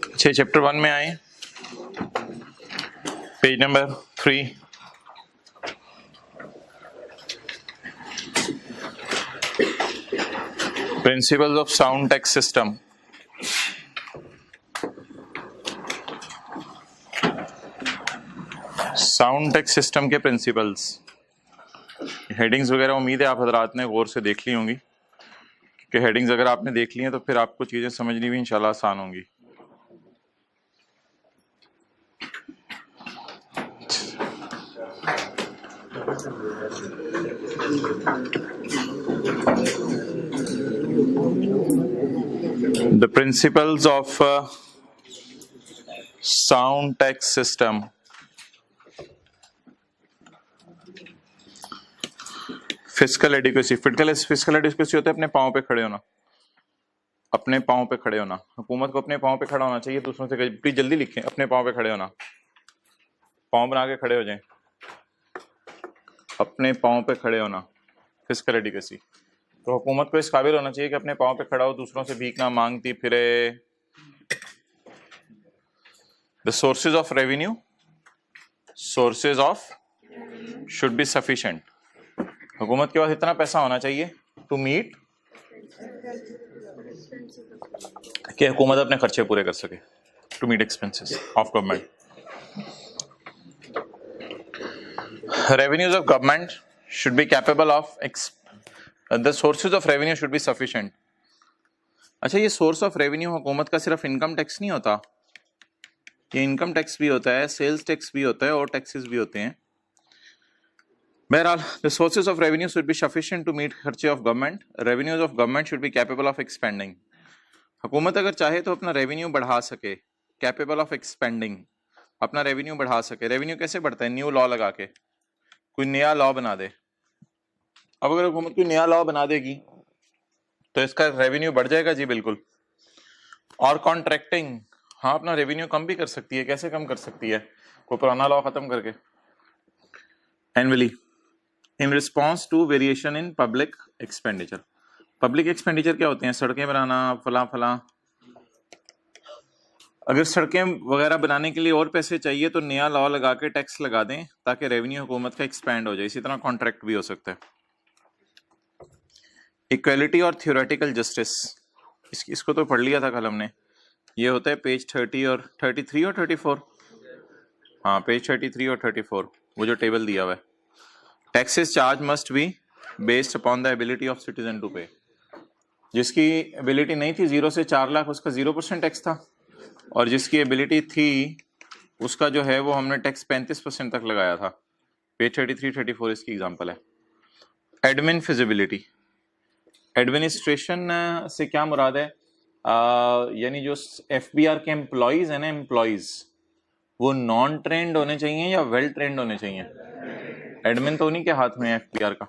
अच्छे चैप्टर 1 में आए, page number 3। Principles of sound text system. Sound text system के प्रिंसिपल्स, हेडिंग्स वगैरह उम्मीद है आप हजरात ने गौर से देख ली होंगी, कि हेडिंग्स अगर आपने देख ली हैं तो फिर आपको चीज़ें समझनी भी इंशाल्लाह आसान होंगी। The principles of sound text system। Physical adequacy. Physical adequacy होता है अपने पाँव पे खड़े होना, अपने पाँव पे खड़े होना। हुकूमत को अपने पाँव पे खड़ा होना चाहिए। दूसरों से प्लीज जल्दी लिखें, अपने पाँव पे खड़े होना, पाँव बना के खड़े हो जाएं, अपने पाँव पे खड़े होना, फिजिकल एडिक्वेसी। तो हुकूमत को इस काबिल होना चाहिए कि अपने पाँव पे खड़ा हो, दूसरों से भीख ना मांगती फिरे। The sources of revenue, sources of should be sufficient. हुकूमत के पास इतना पैसा होना चाहिए टू मीट, कि हुकूमत अपने खर्चे पूरे कर सके, to meet expenses of government. Revenues of government should be capable of the sources of revenue should be sufficient. अच्छा, ये सोर्स ऑफ रेवेन्यू हुकूमत का सिर्फ इनकम टैक्स नहीं होता, ये इनकम टैक्स भी होता है, सेल्स टैक्स भी होता है और टैक्सेस भी होते हैं। बहरहाल, the sources of revenue should be sufficient to meet खर्चे of government. Revenues of government should be capable of expending. हुकूमत अगर चाहे तो अपना रेवेन्यू बढ़ा सके, कैपेबल ऑफ एक्सपेंडिंग, अपना रेवेन्यू बढ़ा सके। रेवेन्यू कैसे बढ़ता है? न्यू लॉ लगा के, कोई नया लॉ बना दे। अब अगर हुकूमत कोई नया लॉ बना देगी तो इसका रेवेन्यू बढ़ जाएगा जी, बिल्कुल। और कॉन्ट्रैक्टिंग, हाँ, अपना रेवेन्यू कम भी कर सकती है। कैसे कम कर सकती है? कोई पुराना लॉ खत्म करके। Annually in response to variation in public expenditure. Public expenditure क्या होते हैं? सड़कें बनाना, फला फला। अगर सड़कें वगैरह बनाने के लिए और पैसे चाहिए तो नया लॉ लगा के टैक्स लगा दें ताकि रेवेन्यू हुकूमत का एक्सपैंड हो जाए। इसी तरह कॉन्ट्रैक्ट भी हो सकता है। इक्वलिटी और थ्योरेटिकल जस्टिस, इसको तो पढ़ लिया था कल हमने। ये होता है पेज 30 और 33 और 34। हाँ, पेज 33 और 34, वो जो टेबल दिया हुआ है। Taxes charge must be based upon the ability of citizen to pay. जिसकी एबिलिटी नहीं थी 0 से 4 लाख, उसका 0% टैक्स था, और जिसकी एबिलिटी थी उसका जो है वो हमने टैक्स 35% तक लगाया था। पेज 33-34 इसकी एग्जांपल है। एडमिन फिजिबिलिटी, एडमिनिस्ट्रेशन से क्या मुराद है? यानी जो एफबीआर के एम्प्लॉइज है ना, एम्प्लॉइज वो नॉन ट्रेंड होने चाहिए या वेल ट्रेंड होने चाहिए? एडमिन तो उन्हीं के हाथ में है एफबीआर का।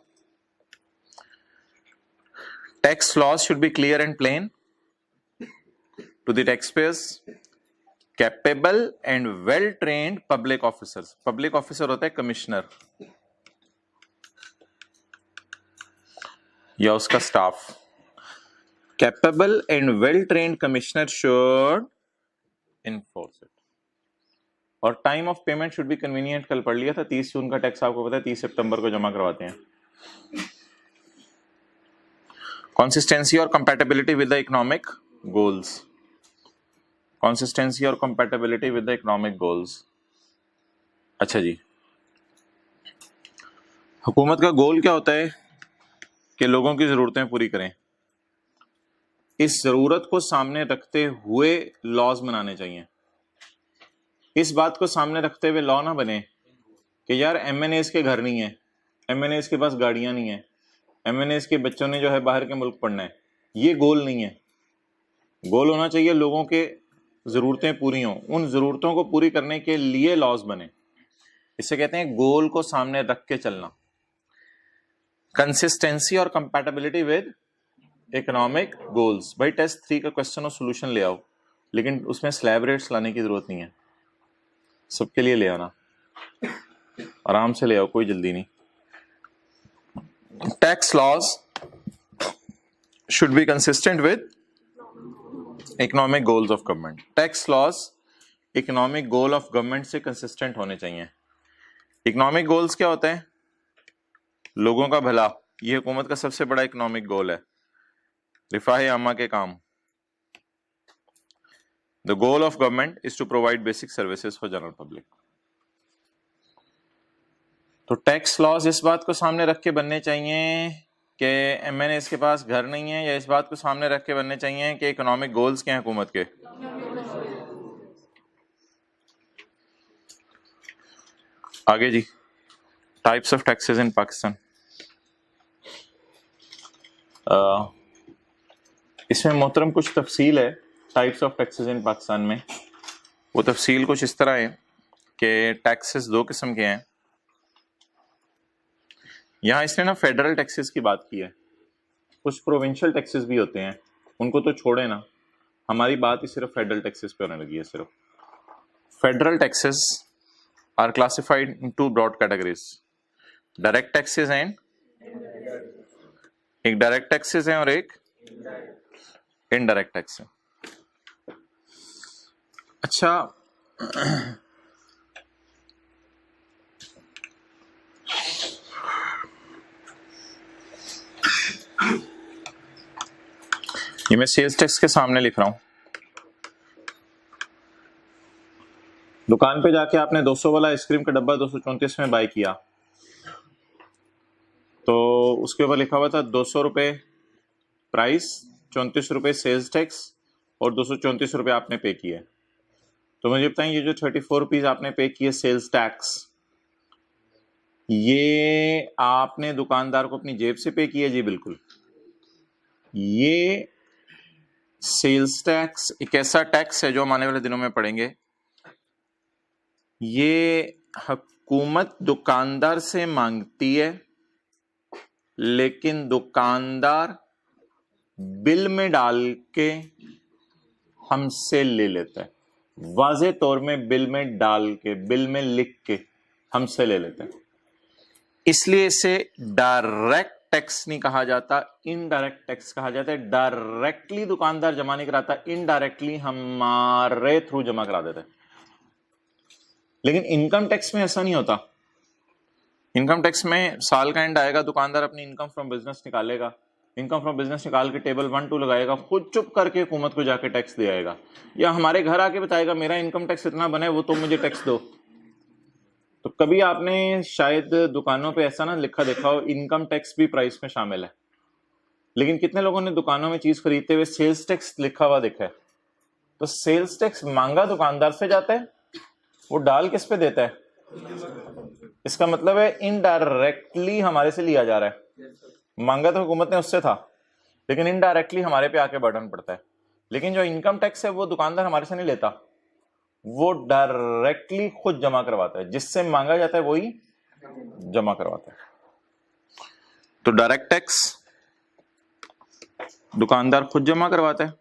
Tax laws should be clear and plain to the tax payers. Capable and well trained public officers. Public officer होता है कमिश्नर या उसका staff. Capable and well trained commissioner should enforce it. और time of payment should be convenient. कल पढ़ लिया था 30 जून का टैक्स, आपको पता है 30 सितंबर को जमा करवाते हैं। कंसिस्टेंसी और compatibility with the economic goals. Consistency और compatibility with the economic goals. अच्छा जी, हुकूमत का गोल क्या होता है? कि लोगों की जरूरतें पूरी करें। इस जरूरत को सामने रखते हुए लॉज बनाने चाहिए। इस बात को सामने रखते हुए लॉ ना बने कि यार एमएनएस के घर नहीं है, एमएनएस के पास गाड़ियां नहीं है, एमएनएस के बच्चों ने जो है बाहर के मुल्क पढ़ना है। ये गोल नहीं है। गोल होना चाहिए लोगों के जरूरतें पूरी हों, उन जरूरतों को पूरी करने के लिए लॉज बने। इसे कहते हैं गोल को सामने रख के चलना। कंसिस्टेंसी और कंपैटिबिलिटी विद इकोनॉमिक गोल्स। भाई टेस्ट 3 का क्वेश्चन और सोल्यूशन ले आओ, लेकिन उसमें स्लैब रेट्स लाने की जरूरत नहीं है। सबके लिए ले आना, आराम से ले आओ, कोई जल्दी नहीं। Tax laws should be consistent with economic goals of government. Tax laws economic goal of government से consistent होने चाहिए. Economic goals क्या होते हैं? लोगों का भला. ये हुकूमत का सबसे बड़ा इकोनॉमिक गोल है. रिफाह आमा के काम. The goal of government is to provide basic services for general public. तो टैक्स लॉज इस बात को सामने रख के बनने चाहिए कि एमएनएस के पास घर नहीं है, या इस बात को सामने रख के बनने चाहिए कि इकोनॉमिक गोल्स क्या हैं हुकूमत के. आगे जी, टाइप्स ऑफ टैक्सेस इन पाकिस्तान. इसमें मोहतरम कुछ तफसील है टाइप्स ऑफ टैक्सेस इन पाकिस्तान में. वो तफसील कुछ इस तरह है कि टैक्सेस दो किस्म के हैं. यहाँ इसने ना फेडरल टैक्सेस की बात की है. कुछ प्रोविंशियल टैक्सेस भी होते हैं, उनको तो छोड़े ना. हमारी बात ही सिर्फ फेडरल टैक्सेस पे होने लगी है. सिर्फ federal taxes are classified in two broad categories, direct taxes and एक डायरेक्ट टैक्सेस है और एक इनडायरेक्ट टैक्स है. अच्छा, ये मैं सेल्स टैक्स के सामने लिख रहा हूं. दुकान पे जाके आपने 200 वाला आइसक्रीम का डब्बा 234 में बाय किया, तो उसके ऊपर लिखा हुआ था 200 रुपये प्राइस, 34 रुपये सेल्स टैक्स और 234 रुपये आपने पे किए. तो मुझे बताएं, ये जो 34 रुपीज आपने पे किए सेल्स टैक्स, ये आपने दुकानदार को अपनी जेब से पे किया? जी बिल्कुल. ये सेल्स टैक्स एक ऐसा टैक्स है जो हम आने वाले दिनों में पढ़ेंगे. ये हुकूमत दुकानदार से मांगती है, लेकिन दुकानदार बिल में डाल के हमसे ले लेता है. वाज़े तौर में बिल में डाल के, बिल में लिख के हमसे ले लेते हैं. इसलिए इसे डायरेक्ट टैक्स नहीं कहा जाता, इनडायरेक्ट टैक्स कहा जाता है. डायरेक्टली दुकानदार जमा नहीं कराता, इनडायरेक्टली हमारे थ्रू जमा करा देता है. लेकिन इनकम टैक्स में ऐसा नहीं होता. इनकम टैक्स में साल का एंड आएगा, दुकानदार अपनी इनकम फ्रॉम बिजनेस निकालेगा, इनकम फ्रॉम बिजनेस निकाल के टेबल 1 2 लगाएगा, खुद चुप करके हुकूमत को जाके टैक्स दे आएगा, या हमारे घर आके बताएगा मेरा इनकम टैक्स इतना बने, वो तुम मुझे टैक्स दो. तो कभी आपने शायद दुकानों पे ऐसा ना लिखा देखा हो, इनकम टैक्स भी प्राइस में शामिल है. लेकिन कितने लोगों ने दुकानों में चीज खरीदते हुए सेल्स टैक्स लिखा हुआ देखा है? तो सेल्स टैक्स मांगा दुकानदार से जाता है, वो डाल किस पे देता है? इसका मतलब है इनडायरेक्टली हमारे से लिया जा रहा है. मांगा तो हुकूमत ने उससे था, लेकिन इनडायरेक्टली हमारे पे आके बर्डन पड़ता है. लेकिन जो इनकम टैक्स है वो दुकानदार हमारे से नहीं लेता, वो डायरेक्टली खुद जमा करवाता है. जिससे मांगा जाता है वही जमा करवाता है. तो डायरेक्ट टैक्स दुकानदार खुद जमा करवाता है,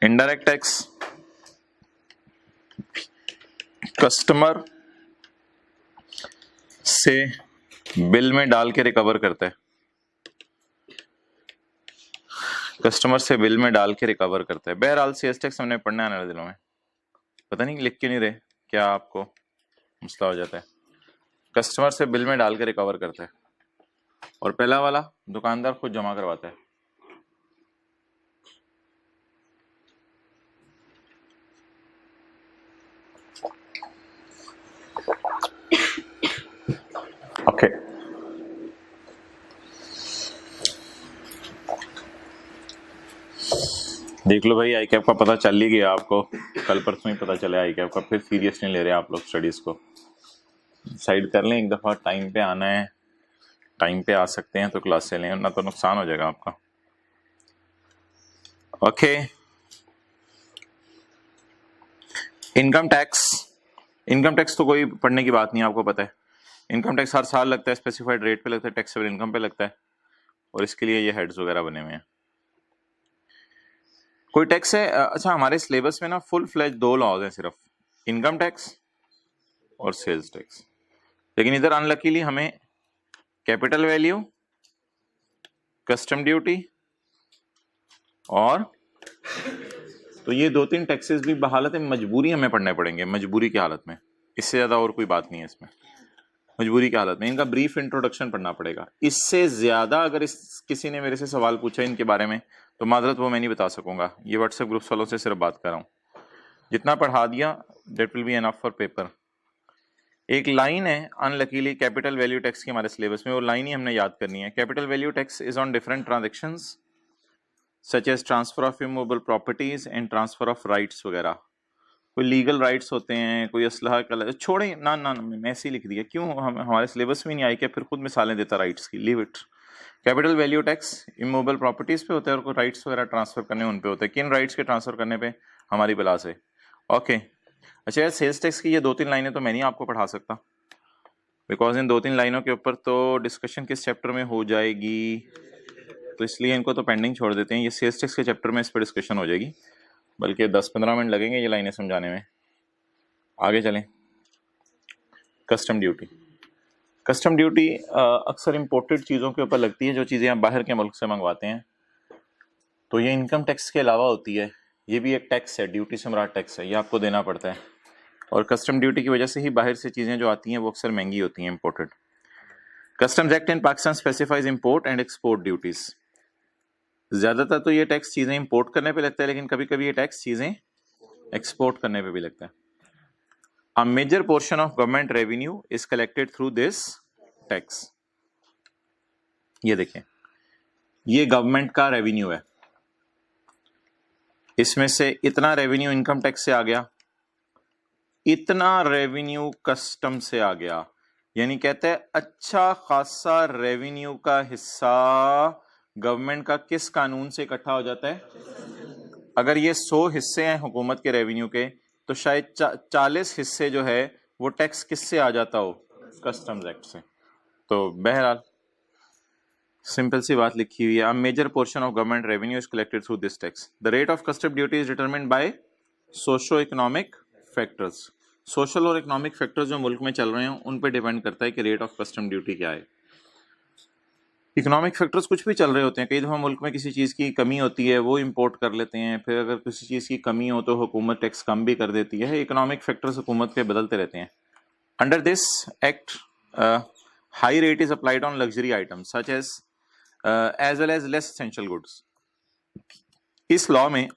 इनडायरेक्ट टैक्स कस्टमर से बिल में डाल के रिकवर करता है. कस्टमर से बिल में डाल के रिकवर करता है. बहरहाल सेल्स टैक्स हमने पढ़ना आने वाले दिनों में. पता नहीं लिख क्यों नहीं रहे, क्या आपको मसला हो जाता है? कस्टमर से बिल में डाल के रिकवर करता है, और पहला वाला दुकानदार खुद जमा करवाता है. ओके, देख लो भाई, आई कैप का पता चल ही गया आपको. कल परसों ही पता चला आई कैप का. फिर सीरियस नहीं ले रहे आप लोग स्टडीज को. साइड कर लें एक दफा. टाइम पे आना है, टाइम पे आ सकते हैं तो क्लास से लें, ना तो नुकसान हो जाएगा आपका. Okay, income tax. Income tax तो कोई पढ़ने की बात नहीं, आपको पता है. इनकम टैक्स हर साल लगता है, स्पेसिफाइड रेट पे लगता है, टैक्सेबल इनकम पे लगता है, और इसके लिए ये हेड्स वगैरह बने हुए हैं. कोई टैक्स है? अच्छा, हमारे सिलेबस में ना फुल फ्लैज 2 लॉज हैं सिर्फ, इनकम टैक्स और सेल्स टैक्स. लेकिन इधर अनलकीली हमें कैपिटल वैल्यू, कस्टम ड्यूटी और तो ये 2-3 टैक्सेस भी बहालत मजबूरी हमें पढ़ने पड़ेंगे, मजबूरी की हालत में, इससे ज़्यादा और कोई बात नहीं है इसमें। मजबूरी की हालत में इनका ब्रीफ इंट्रोडक्शन पढ़ना पड़ेगा। इससे ज़्यादा अगर किसी ने मेरे से सवाल पूछा इनके बारे में तो माजरत वो मैं नहीं बता सकूंगा, ये व्हाट्सएप ग्रुप्स वालों से सिर्फ बात कर रहा हूँ। जितना पढ़ा दिया that will be enough for paper. एक लाइन है अनलकीली कैपिटल वैल्यू टैक्स की हमारे सिलेबस में, वो लाइन ही हमने याद करनी है। Capital value tax is on different transactions such as transfer of immovable properties and transfer of rights वगैरह। कोई लीगल राइट्स होते हैं, कोई असलहा का, छोड़े ना ना मैं ऐसे ही लिख दिया, क्यों हमारे सिलेबस में नहीं आई, क्या फिर खुद मिसालें देता राइट्स की, leave it. Capital value tax immovable properties पे होता है और कोई राइट्स वगैरह ट्रांसफर करने उन पे होते हैं। किन राइट्स के ट्रांसफर करने पे? हमारी बला से। ओके अच्छा यार, सेल्स टैक्स की ये 2-3 लाइनें तो मैं नहीं आपको पढ़ा सकता, बिकॉज इन 2-3 लाइनों के ऊपर तो डिस्कशन किस चैप्टर में हो जाएगी, तो इसलिए इनको तो पेंडिंग छोड़ देते हैं। ये सेल्स टैक्स के चैप्टर में इस पर डिस्कशन हो जाएगी, बल्कि 10-15 मिनट लगेंगे ये लाइनें समझाने में। आगे चलें। Custom duty. कस्टम ड्यूटी अक्सर इंपोर्टेड चीज़ों के ऊपर लगती है, जो चीज़ें आप बाहर के मुल्क से मंगवाते हैं। तो ये इनकम टैक्स के अलावा होती है, ये भी एक टैक्स है, ड्यूटी से मुराद टैक्स है, ये आपको देना पड़ता है। और कस्टम ड्यूटी की वजह से ही बाहर से चीज़ें जो आती हैं वो अक्सर महंगी होती हैं, imported. Customs act in Pakistan specifies import and export duties. ज़्यादातर तो ये टैक्स चीज़ें इंपोर्ट करने पे लगता है, लेकिन कभी कभी ये टैक्स चीज़ें एक्सपोर्ट करने पे भी लगता है। A major portion of government revenue is collected through this tax। ये देखें, ये गवर्नमेंट का रेवेन्यू है, इसमें से इतना रेवेन्यू इनकम टैक्स से आ गया, इतना रेवेन्यू कस्टम से आ गया, यानी कहते हैं अच्छा खासा रेवेन्यू का हिस्सा गवर्नमेंट का किस कानून से इकट्ठा हो जाता है। अगर ये 100 हिस्से हैं हुकूमत के रेवेन्यू के, तो शायद 40 हिस्से जो है वो टैक्स किससे आ जाता हो, कस्टम्स एक्ट से। तो बहरहाल सिंपल सी बात लिखी हुई है, a major portion of government revenue is collected through this tax. The rate of custom duty is determined by socio economic factors. Social और इकोनॉमिक फैक्टर्स जो मुल्क में चल रहे हैं उन पे डिपेंड करता है कि रेट ऑफ कस्टम ड्यूटी क्या है। इकोनॉमिक फैक्टर्स कुछ भी चल रहे होते हैं, कई दफ़ा मुल्क में किसी चीज़ की कमी होती है वो इंपोर्ट कर लेते हैं, फिर अगर किसी चीज़ की कमी हो तो हुकूमत टैक्स कम भी कर देती है। इकोनॉमिक फैक्टर्स हुकूमत के बदलते रहते हैं। Under this act high rate is applied on luxury items such as well as less essential goods. इस लॉ में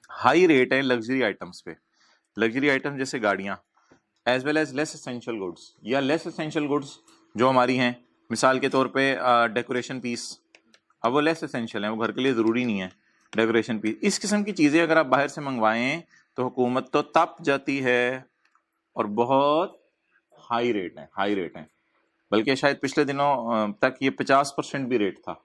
हाई रेट है लग्जरी आइटम्स पे, लग्जरी आइटम्स जैसे गाड़ियाँ, as well as less essential goods, या लेस एसेंशियल गुड्स जो हमारी हैं, मिसाल के तौर पे डेकोरेशन पीस, अब वो लेस एसेंशियल है, वो घर के लिए ज़रूरी नहीं है डेकोरेशन पीस। इस किस्म की चीज़ें अगर आप बाहर से मंगवाएं तो हुकूमत तो तप जाती है और बहुत हाई रेट है, हाई रेट है। बल्कि शायद पिछले दिनों तक ये 50% भी रेट था,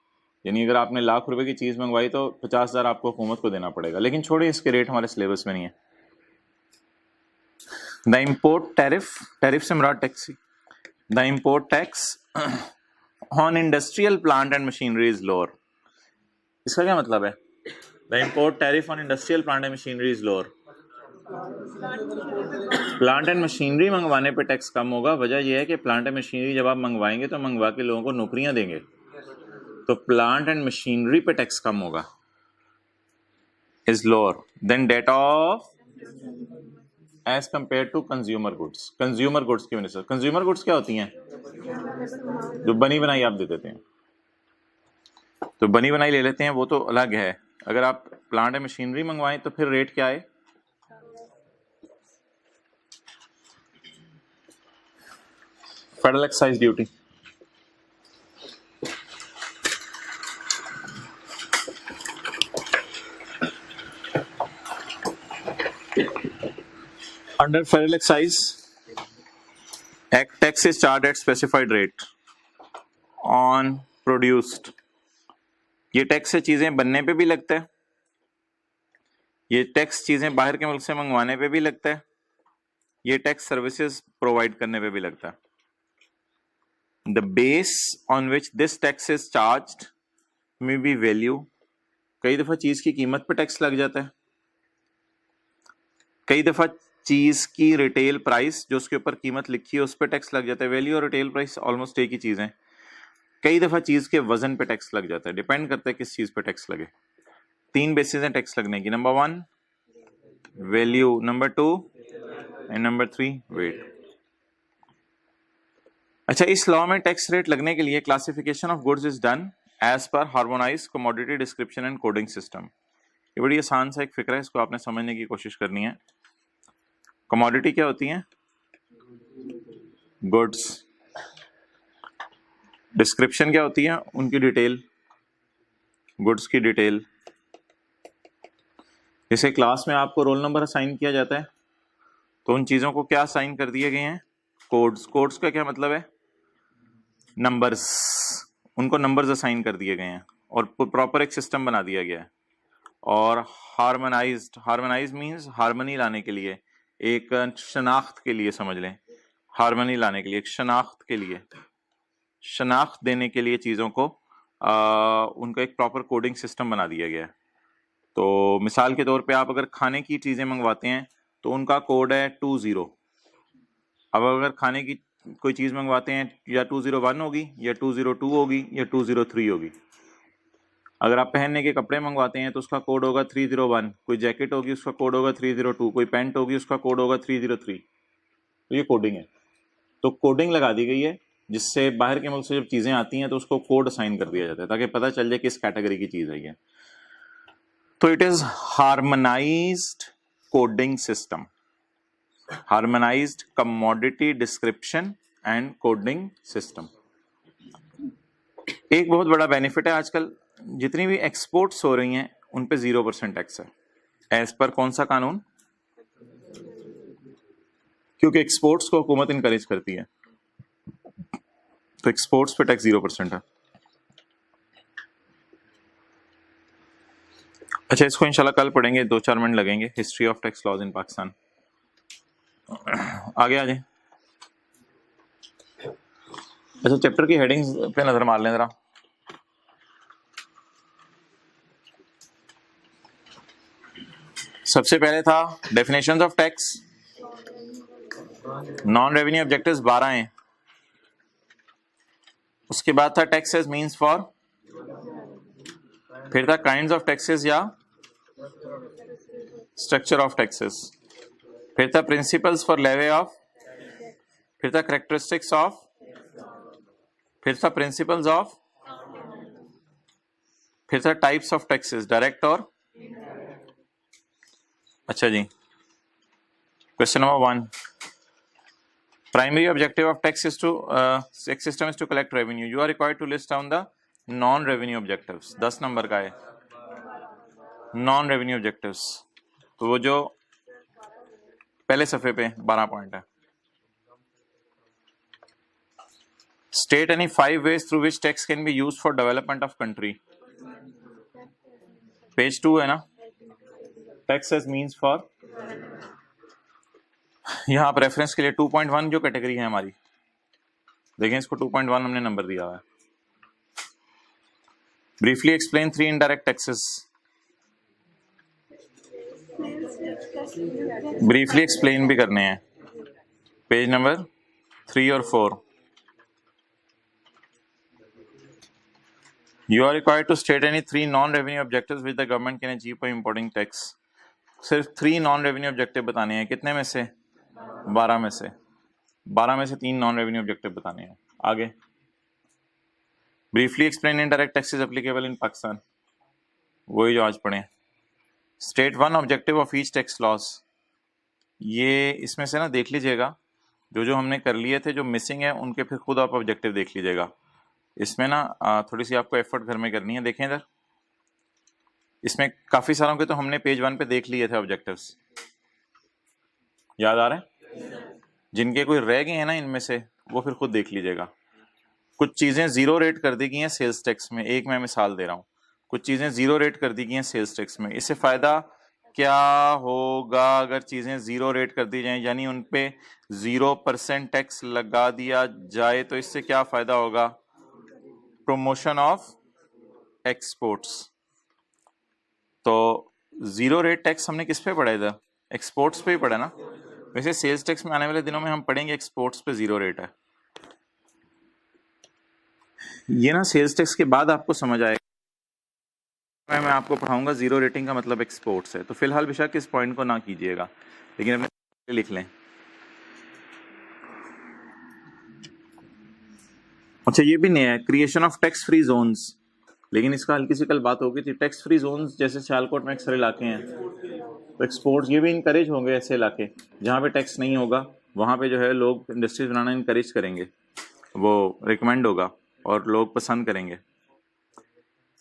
यानी अगर आपने ₹1,00,000 की चीज़ मंगवाई तो 50,000 आपको हुकूमत को देना पड़ेगा। लेकिन छोड़िए, इसके रेट हमारे सिलेबस में नहीं है। द इम्पोर्ट टैरिफ, टैरिफ से मुराद tax, the import tax on industrial plant and machinery is lower. इसका क्या मतलब है? The import tariff on industrial plant and machinery is lower. Plant and machinery मंगवाने पे टैक्स कम होगा। वजह यह है कि प्लांट एंड मशीनरी जब आप मंगवाएंगे तो मंगवा के लोगों को नौकरियां देंगे, तो प्लांट एंड मशीनरी पे टैक्स कम होगा, is lower than that of as compare to consumer goods. Consumer goods की वजह से, कंज्यूमर गुड्स क्या होती हैं? जो बनी बनाई आप दे देते हैं, तो बनी बनाई ले लेते हैं, वो तो अलग है। अगर आप प्लांट एंड मशीनरी मंगवाएं तो फिर रेट क्या है? Federal excise duty. Under federal excise act, tax is charge at specified rate on produced. ये टैक्स से चीजें बनने पे भी लगता है, ये टैक्स चीजें बाहर के मुल्क से मंगवाने पे भी लगता है, ये टैक्स सर्विसेज प्रोवाइड करने पे भी लगता है। The base on which this tax is charged may be value. कई दफा चीज की कीमत पे टैक्स लग जाता है, कई दफा चीज की रिटेल प्राइस जो उसके ऊपर कीमत लिखी है उस पर टैक्स लग जाता है। वैल्यू और रिटेल प्राइस ऑलमोस्ट एक ही चीज है। कई दफा चीज के वजन पे टैक्स लग जाता है, डिपेंड करता है किस चीज पे टैक्स लगे। 3 बेसिस हैं टैक्स लगने की। Number 1 value, number 2 and number 3 weight. अच्छा, इस लॉ में टैक्स रेट लगने के लिए classification of goods is done as per harmonised commodity description and coding system. ये बड़ी आसान सा एक फिक्र है, इसको आपने समझने की कोशिश करनी है। कमोडिटी क्या होती है? गुड्स। डिस्क्रिप्शन क्या होती है? उनकी डिटेल, गुड्स की डिटेल। जैसे क्लास में आपको रोल नंबर असाइन किया जाता है तो उन चीजों को क्या असाइन कर दिए गए हैं? कोड्स। कोड्स का क्या मतलब है? नंबर्स। उनको नंबर्स असाइन कर दिए गए हैं और प्रॉपर एक सिस्टम बना दिया गया है। और हार्मोनाइज्ड मींस हार्मनी लाने के लिए, एक शनाख्त के लिए समझ लें, हार्मनी लाने के लिए, एक शनाख्त के लिए, शनाख्त देने के लिए चीज़ों को उनका एक प्रॉपर कोडिंग सिस्टम बना दिया गया है। तो मिसाल के तौर पे आप अगर खाने की चीज़ें मंगवाते हैं तो उनका कोड है 20। अब अगर खाने की कोई चीज़ मंगवाते हैं या 201 होगी या 202 होगी या 203 होगी। अगर आप पहनने के कपड़े मंगवाते हैं तो उसका कोड होगा 301, कोई जैकेट होगी उसका कोड होगा 302, कोई पैंट होगी उसका कोड होगा 303। तो ये कोडिंग है। तो कोडिंग लगा दी गई है जिससे बाहर के मुल्क से जब चीज़ें आती हैं तो उसको कोड असाइन कर दिया जाता है ताकि पता चल जाए किस कैटेगरी की चीज़ है ये। तो it is harmonised coding system, harmonised commodity description and coding system. एक बहुत बड़ा बेनिफिट है, आजकल जितनी भी एक्सपोर्ट्स हो रही हैं उन पे 0% टैक्स है एज पर कौन सा कानून? क्योंकि एक्सपोर्ट्स को हुकूमत इनकरेज करती है तो एक्सपोर्ट्स पे टैक्स 0% है। अच्छा, इसको इंशाल्लाह कल पढ़ेंगे, 2-4 मिनट लगेंगे। हिस्ट्री ऑफ टैक्स लॉज इन पाकिस्तान। आगे आ जाए। अच्छा, चैप्टर की हेडिंग्स पे नजर मार लें जरा। सबसे पहले था definitions of tax. Non revenue objectives 12 हैं। उसके बाद था टैक्स एज मींस फॉर, फिर था काइंड्स ऑफ टैक्सेस या स्ट्रक्चर ऑफ टैक्सेस, फिर था प्रिंसिपल्स फॉर लेवे ऑफ, फिर था कैरेक्टरिस्टिक्स ऑफ, फिर था प्रिंसिपल्स ऑफ, फिर था टाइप्स ऑफ टैक्सेस डायरेक्ट और। अच्छा जी, question number 1, primary objective of tax is to tax system is to collect revenue. You are required to list down the non revenue objectives. 10 number का है non revenue objectives. तो वो जो पहले सफे पे 12 पॉइंट है। State any 5 ways through which tax can be used for development of country. Page 2 है ना, टैक्स एज मींस फॉर। यहां आप रेफरेंस के लिए 2.1 जो कैटेगरी है हमारी, देखें इसको 2.1 हमने नंबर दिया हुआ है। Briefly explain 3 indirect taxes. Briefly explain भी करने हैं, पेज नंबर 3 और 4। You are required to state any 3 non-revenue objectives which the government can achieve by importing tax. सिर्फ 3 non-revenue objective बताने हैं। कितने में से? 12 में से। 12 में से 3 non-revenue objective बताने हैं। आगे briefly explain indirect taxes applicable in Pakistan। वही जो आज पढ़े। State 1 objective of each tax laws। ये इसमें से ना देख लीजिएगा, जो हमने कर लिए थे जो मिसिंग है उनके फिर खुद आप ऑब्जेक्टिव देख लीजिएगा। इसमें ना थोड़ी सी आपको एफर्ट घर में करनी है। देखें इधर, इसमें काफी सारों के तो हमने पेज 1 पे देख लिए थे ऑब्जेक्टिव्स, याद आ रहे हैं? जिनके कोई रह गए हैं ना इनमें से, वो फिर खुद देख लीजिएगा। कुछ चीजें 0 रेट कर दी गई हैं सेल्स टैक्स में। एक मैं मिसाल दे रहा हूँ, कुछ चीजें 0 रेट कर दी गई हैं सेल्स टैक्स में। इससे फायदा क्या होगा अगर चीजें 0 रेट कर दी जाएं, यानी उनपे 0% टैक्स लगा दिया जाए, तो इससे क्या फायदा होगा? Promotion of exports. तो 0 रेट टैक्स हमने किस पे पढ़ा इधर? एक्सपोर्ट्स पे ही पढ़ा ना। वैसे सेल्स टैक्स में आने वाले दिनों में हम पढ़ेंगे एक्सपोर्ट्स पे 0 रेट है। ये ना सेल्स टैक्स के बाद आपको समझ आएगा। मैं आपको पढ़ाऊंगा 0 रेटिंग का मतलब एक्सपोर्ट्स है। तो फिलहाल बेशक इस पॉइंट को ना कीजिएगा, लेकिन अपने लिख लें। अच्छा, ये भी नया है, creation of tax free zones, लेकिन इसका हल्की सी कल बात हो गई थी। टैक्स फ्री जोन्स जैसे सियालकोट में अक्सर इलाके हैं, तो एक्सपोर्ट्स ये भी इनकरेज होंगे। ऐसे इलाके जहाँ पे टैक्स नहीं होगा वहाँ पे जो है लोग इंडस्ट्रीज बनाना इनकरेज करेंगे, वो रिकमेंड होगा और लोग पसंद करेंगे।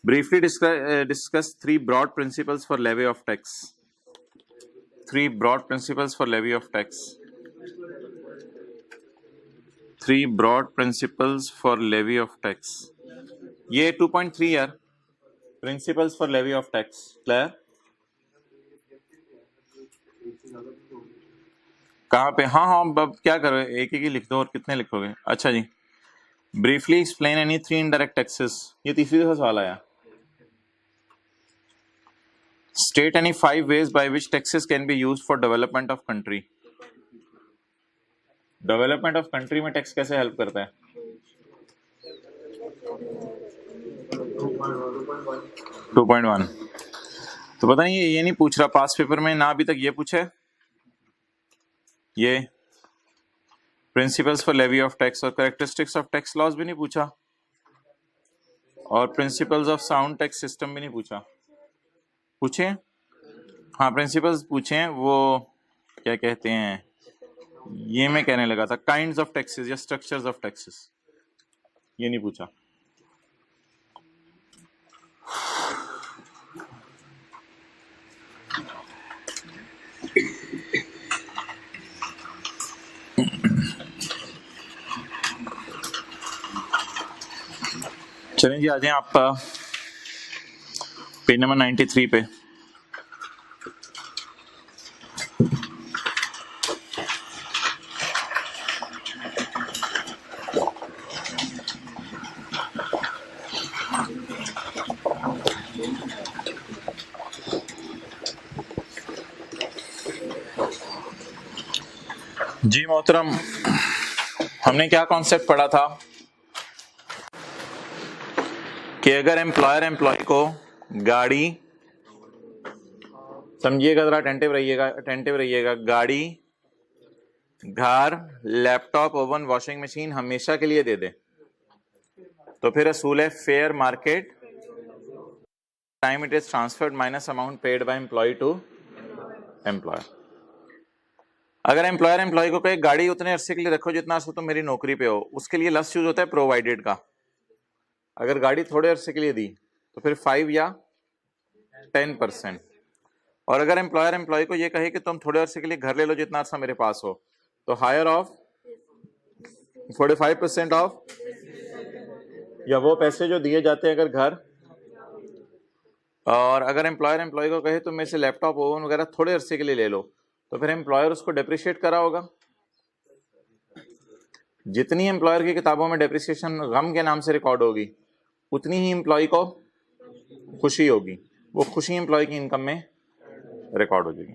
Briefly discuss 3 broad principles for levy of tax. 3 broad principles for levy of tax. 3 broad principles for levy of tax. ये 2.3 यार, principles for levy of tax, clear? कहाँ पे? हाँ हाँ, अब क्या करो, एक ही लिख दो और कितने लिखोगे? अच्छा जी, briefly explain any 3 indirect taxes। ये तीसरी दफा सवाल आया। State any 5 ways by which taxes can be used for development of country। Development of country में टैक्स कैसे हेल्प करता है? 2.1। तो पता नहीं, ये नहीं पूछ रहा पास पेपर में ना, अभी तक ये पूछे, ये principles for levy of tax और कैरेक्टरिस्टिक्स ऑफ टैक्स लॉज भी नहीं पूछा, और principles of sound tax system भी नहीं पूछा। पूछे? हाँ, प्रिंसिपल्स पूछे, वो क्या कहते हैं, ये मैं कहने लगा था, काइंड्स ऑफ टैक्सेस या स्ट्रक्चर्स ऑफ टैक्सेस, ये नहीं पूछा। चलें जी, आ जाएं आप पेज नंबर 93 पे। जी मोहतरम, हमने क्या कॉन्सेप्ट पढ़ा था कि अगर एम्प्लॉयर एम्प्लॉय को गाड़ी, समझिएगा जरा, अटेंटिव रहिएगा, गाड़ी, घर, लैपटॉप, ओवन, वॉशिंग मशीन हमेशा के लिए दे दे, तो फिर असूल है fair market time it is transferred minus amount paid by employee to employer. अगर एम्प्लॉयर एम्प्लॉय को कहे गाड़ी उतने अरसे के लिए रखो जितना अरसा तुम मेरी नौकरी पे हो, उसके लिए लफ्ज यूज होता है प्रोवाइडेड का। अगर गाड़ी थोड़े अरसे के लिए दी तो फिर 5 या 10%। और अगर एम्प्लॉयर एम्प्लॉय को ये कहे कि तुम थोड़े अरसे के लिए घर ले लो जितना अरसा मेरे पास हो, तो हायर ऑफ 45% ऑफ, या वो पैसे जो दिए जाते हैं अगर घर। और अगर एम्प्लॉयर एम्प्लॉय को कहे तुम मेरे से लैपटॉप, ओवन वगैरह थोड़े अरसे के लिए ले लो, तो फिर एम्प्लॉयर उसको डेप्रिशिएट करा होगा। जितनी एम्प्लॉयर की किताबों में डेप्रिसिएशन गम के नाम से रिकॉर्ड होगी, उतनी ही एम्प्लॉय को खुशी होगी, वो खुशी एम्प्लॉय की इनकम में रिकॉर्ड हो जाएगी।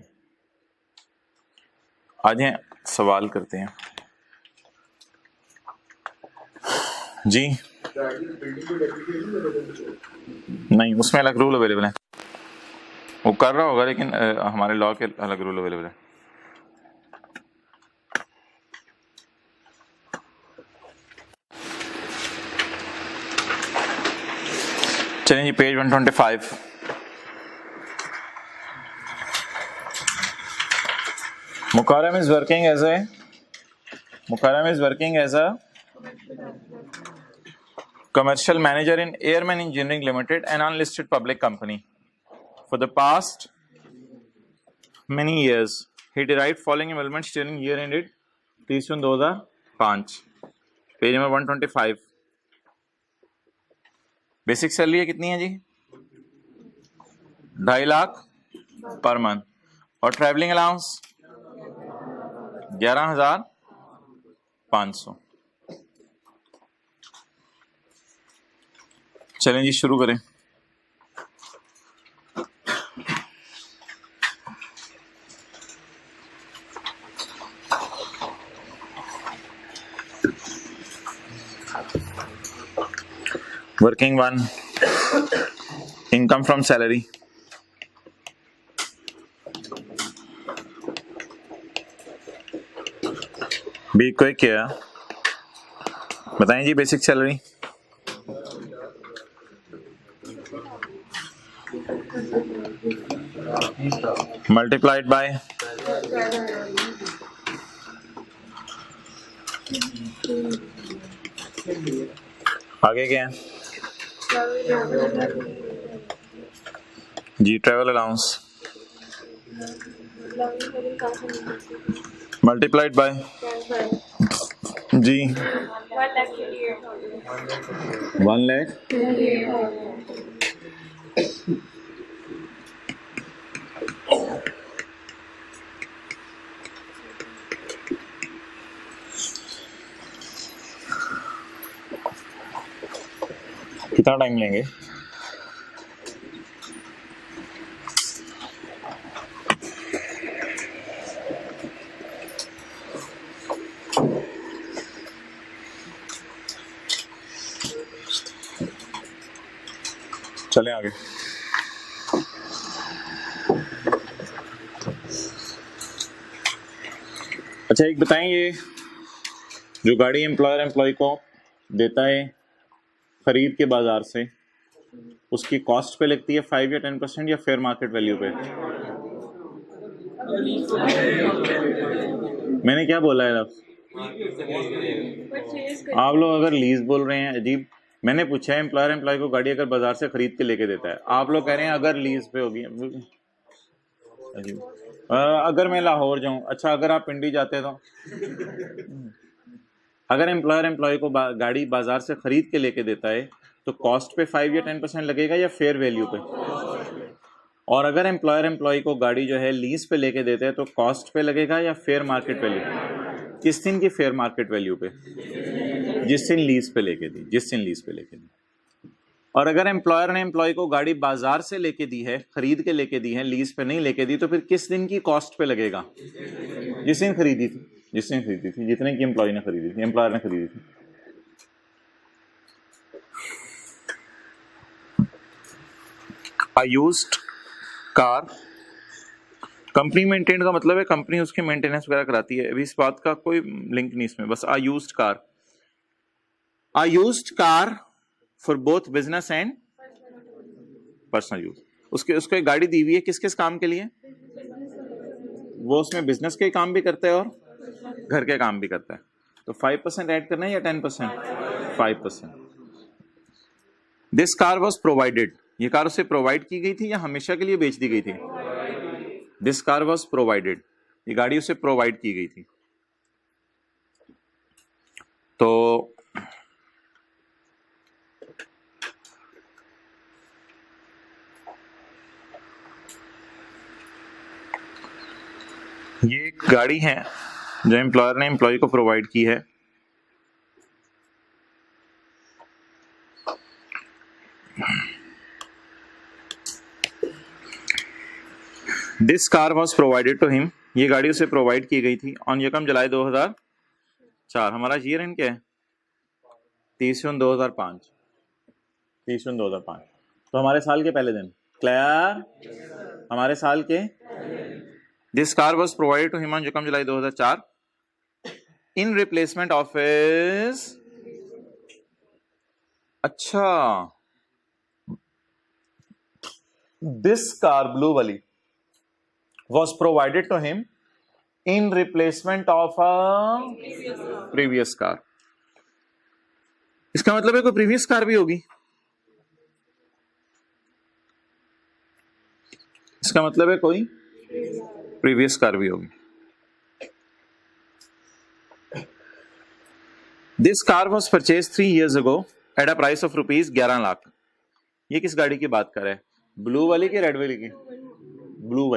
आज सवाल करते हैं जी। नहीं, उसमें अलग रूल अवेलेबल है, वो कर रहा होगा, लेकिन हमारे लॉ के अलग रूल अवेलेबल है। चलिए जी, page 125। Mukarram is working as a commercial manager in Airman Engineering Limited, an unlisted public company. For the past many years, he derived following emoluments during year ended 30 June 2005. Page number 125। Basic salary है कितनी है जी? 2.5 lakh per month, और travelling allowance 11,500। चलें जी, शुरू करें। Working one, income from salary. Be quick किया, बताएं जी basic salary. Multiplied by आगे क्या है जी, ट्रेवल अलाउंस मल्टीप्लाइड बाय जी 1 लाख कितना टाइम लेंगे? चले आगे। अच्छा एक बताएं, ये जो गाड़ी एम्प्लॉयर एम्प्लॉय को देता है खरीद के बाजार से, उसकी कॉस्ट पे लगती है 5 या 10% या फेयर मार्केट वैल्यू पे? मैंने क्या बोला है आप लोग अगर लीज बोल रहे हैं अजीब। मैंने पूछा है एम्प्लॉयर एम्प्लॉय को गाड़ी अगर बाजार से खरीद के लेके देता है, आप लोग कह रहे हैं अगर लीज पे होगी। अजीब। अगर मैं लाहौर जाऊं, अच्छा अगर आप पिंडी जाते तो अगर एम्प्लॉयर एम्प्लॉय को गाड़ी बाजार से खरीद के लेके देता है तो कॉस्ट पे 5 या 10% लगेगा या फेयर वैल्यू पे? और अगर एम्प्लॉयर एम्प्लॉय को गाड़ी जो है लीज पे लेके देते हैं तो कॉस्ट पे लगेगा या फेयर मार्केट वैल्यू? किस दिन की फेयर मार्केट वैल्यू पे? जिस दिन लीज पे लेके दी, जिस दिन लीज पे लेके दी। और अगर एम्प्लॉयर ने एम्प्लॉय को गाड़ी बाजार से लेके दी है, खरीद के लेके दी है, लीज पे नहीं लेके दी, तो फिर किस दिन की कॉस्ट पे लगेगा? जिस दिन खरीदी थी, जिस दिन खरीदी थी, जितने की एम्प्लॉय ने खरीदी थी, एम्प्लॉयर ने खरीदी थी। यूज्ड कार कंपनी मेंटेन का मतलब है कंपनी उसकी मेंटेनेंस वगैरह कराती है। अभी इस बात का कोई लिंक नहीं इसमें, बस used car for both business and personal use. उसको एक गाड़ी दी हुई है, किस किस काम के लिए? वो उसमें बिजनेस के काम भी करता है और घर के काम भी करता है। तो 5% ऐड करना है या 10%? 5%। दिस कार वॉज प्रोवाइडेड, ये कार उसे प्रोवाइड की गई थी या हमेशा के लिए बेच दी गई थी? दिस कार वॉज प्रोवाइडेड, ये गाड़ी उसे प्रोवाइड की गई थी। तो ये एक गाड़ी है जो एम्प्लॉयर ने एम्प्लॉय को प्रोवाइड की है। This car was provided to him, ये गाड़ी उसे प्रोवाइड की गई थी ऑन यकम जुलाई 2004। हमारा ईयर एंड क्या है? 30/9/2005। 30/9/2005। तो हमारे साल के पहले दिन, क्लियर? हमारे साल के this car was provided to him on यकम जुलाई 2004 इन रिप्लेसमेंट ऑफ हिज। अच्छा, दिस कार ब्लू वाली was provided to him in replacement of a previous car। इसका मतलब है कोई प्रीवियस कार भी होगी, इसका मतलब है कोई प्रीवियस कार भी होगी। This car was purchase 3 years ago at a price of ₹11 lakh. ये किस गाड़ी की बात कर रहा है? ब्लू वाली की रेड वाली की? ब्लू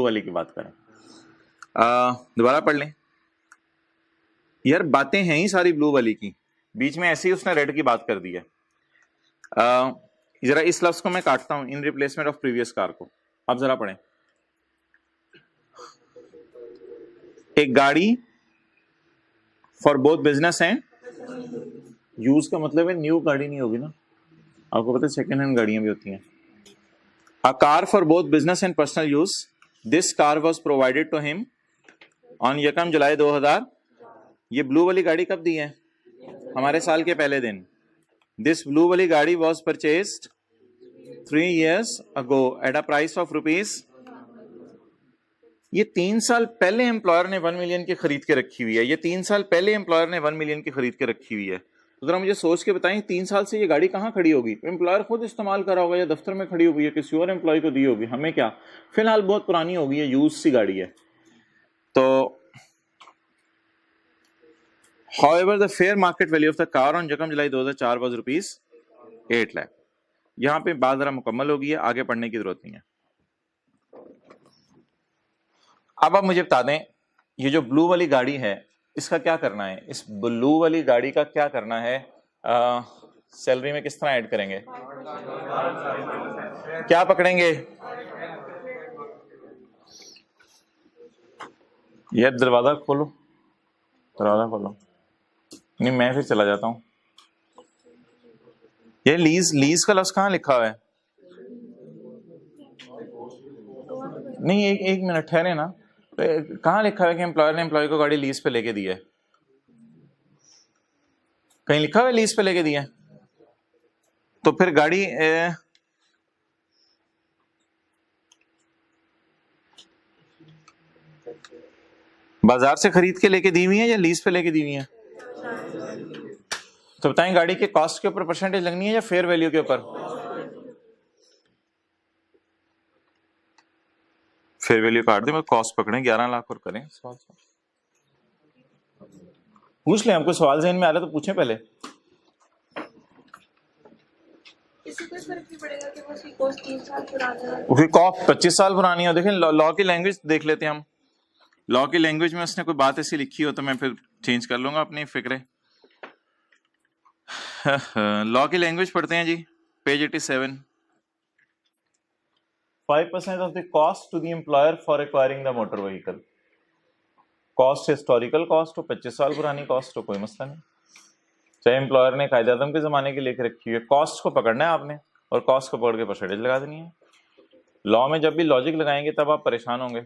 वाली की बात करें। दोबारा पढ़ लें यार, बातें हैं ही सारी ब्लू वाली की, बीच में ऐसे ही उसने रेड की बात कर दी है। जरा इस लफ्ज को मैं काटता हूं, इन रिप्लेसमेंट ऑफ प्रीवियस कार को। अब जरा पढ़ें, एक गाड़ी for both business and use का मतलब है न्यू गाड़ी नहीं होगी ना, आपको पता है सेकेंड हैंड गाड़ियां भी होती हैं। A car for both business and personal use, this car was provided to him on 1 जुलाई 2000। ये ब्लू वाली गाड़ी कब दी है? हमारे साल के पहले दिन। दिस ब्लू वाली गाड़ी was purchased 3 years ago at a price of rupees. ये 3 साल पहले एम्प्लॉयर ने 1 मिलियन की खरीद के रखी हुई है। ये 3 साल पहले एम्प्लॉयर ने 1 मिलियन की खरीद के रखी हुई है। तो जरा मुझे सोच के बताएं 3 साल से ये गाड़ी कहाँ खड़ी होगी? एम्प्लॉयर खुद इस्तेमाल करा होगा या दफ्तर में खड़ी हुई है, किसी और एम्प्लॉय को दी होगी, हमें क्या। फिलहाल बहुत पुरानी होगी, है यूज सी गाड़ी है। तो However, the fair market value of the car on 1 July 2004 was rupees 8 lakh. यहाँ पे बात जरा मुकम्मल होगी है, आगे पढ़ने की जरूरत नहीं है। अब आप मुझे बता दें, ये जो ब्लू वाली गाड़ी है इसका क्या करना है? इस ब्लू वाली गाड़ी का क्या करना है? सैलरी में किस तरह ऐड करेंगे? क्या पकड़ेंगे? ये दरवाजा खोलो, दरवाजा खोलो। नहीं, मैं फिर चला जाता हूं। ये लीज का लफ्ज कहाँ लिखा हुआ है? नहीं, एक मिनट ठहरे ना। कहाँ लिखा हुआ है कि एम्प्लॉयर ने एम्प्लॉय को गाड़ी लीज पे लेके दी है? कहीं लिखा हुआ है लीज पे लेके दी है? तो फिर गाड़ी बाजार से खरीद के लेके दी हुई है या लीज पे लेके दी हुई है? तो बताएं, गाड़ी के कॉस्ट के ऊपर परसेंटेज लगनी है या फेयर वैल्यू के ऊपर? फेयर वैल्यू काट दे, कॉस्ट पकड़े 11 लाख और करें सवाल। पूछ ले, हमको सवाल ज़हन में आ रहा तो पूछें पहले। इससे कोई फर्क नहीं पड़ेगा कि वो उसकी कॉस्ट 3 साल पुरानी है, उसकी कॉस्ट 25 साल पुरानी है। देखें, लॉ की लैंग्वेज देख लेते हैं हम। लॉ की लैंग्वेज में उसने कोई बात ऐसी लिखी हो तो मैं फिर चेंज कर लूंगा अपनी फिक्रे। लॉ की लैंग्वेज पढ़ते हैं जी, page 87। 5% of the cost to the employer for acquiring the motor vehicle. Cost historical cost हो, 25 साल पुरानी कॉस्ट हो, कोई मसला नहीं। चाहे एम्प्लॉयर ने कायदे आज़म के जमाने की लेकर रखी हुई है, कॉस्ट को पकड़ना है आपने और कॉस्ट को पकड़ के परसेंटेज लगा देनी है। लॉ में जब भी लॉजिक लगाएंगे तब आप परेशान होंगे,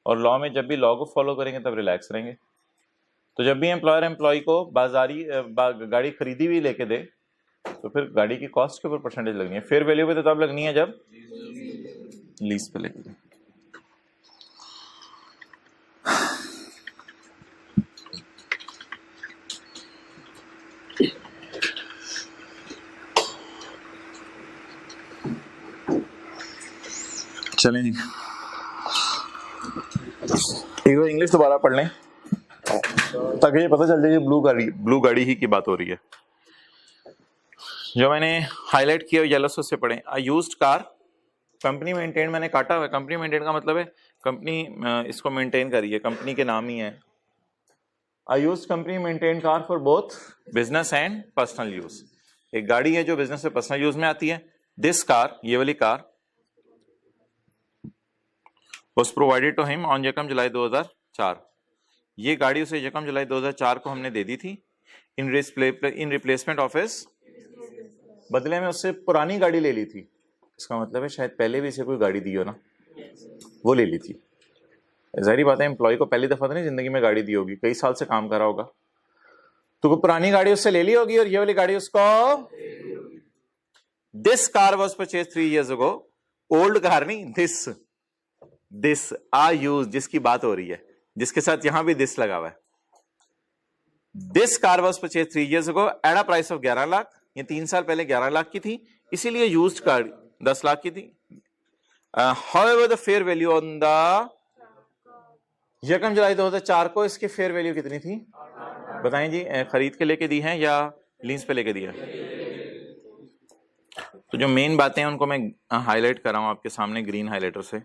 और लॉ में जब भी लॉ को फॉलो करेंगे तब रिलैक्स रहेंगे। तो जब भी एम्प्लॉयर एम्प्लॉय को बाजारी गाड़ी खरीदी हुई लेके दे तो फिर गाड़ी की कॉस्ट के ऊपर परसेंटेज लगनी है। फेयर वैल्यू पे तो तब लगनी है जब लीज पे लेके दे। चलें जी, एक बार इंग्लिश दोबारा पढ़ लें ताकि ये पता चल जाए कि ब्लू गाड़ी ही की बात हो रही है। जो मैंने हाईलाइट किया येलो से उससे पढ़ें। अ यूज्ड कार, कंपनी मेंटेन, मैंने काटा हुआ है। कंपनी मेंटेन का मतलब है कंपनी इसको मेंटेन करी है, कंपनी के नाम ही है। अ used company maintain car for both business and personal use. एक गाड़ी है जो बिजनेस और पर्सनल यूज में आती है। दिस कार, ये वाली car, was provided to him on 1 July 2004। ये गाड़ी उसे 1 जुलाई 2004 को हमने दे दी थी। इन रिप्लेसमेंट ऑफ हिज, बदले में उससे पुरानी गाड़ी ले ली थी। इसका मतलब है शायद पहले भी इसे कोई गाड़ी दी हो ना, वो ले ली थी। जाहिर बात है एम्प्लॉय को पहली दफा तो नहीं जिंदगी में गाड़ी दी होगी, कई साल से काम कर रहा होगा, तो कोई पुरानी गाड़ी उससे ले ली होगी और ये वाली गाड़ी उसको। This car was purchase 3 years ago। Old car नहीं, दिस आ यूज, जिसकी बात हो रही है, जिसके साथ यहां भी दिस लगा हुआ है। This car was purchase 3 years ago at a price of 11 lakh. ये 3 साल पहले 11 लाख की थी, इसीलिए यूज्ड कार 10 लाख की थी। However the fair value on the 1 July 2004 को इसकी फेयर वैल्यू कितनी थी बताएं जी? खरीद के लेके दी है या लीज पे लेके दी है? तो जो मेन बातें हैं उनको मैं हाईलाइट कर रहा हूं आपके सामने ग्रीन हाईलाइटर से।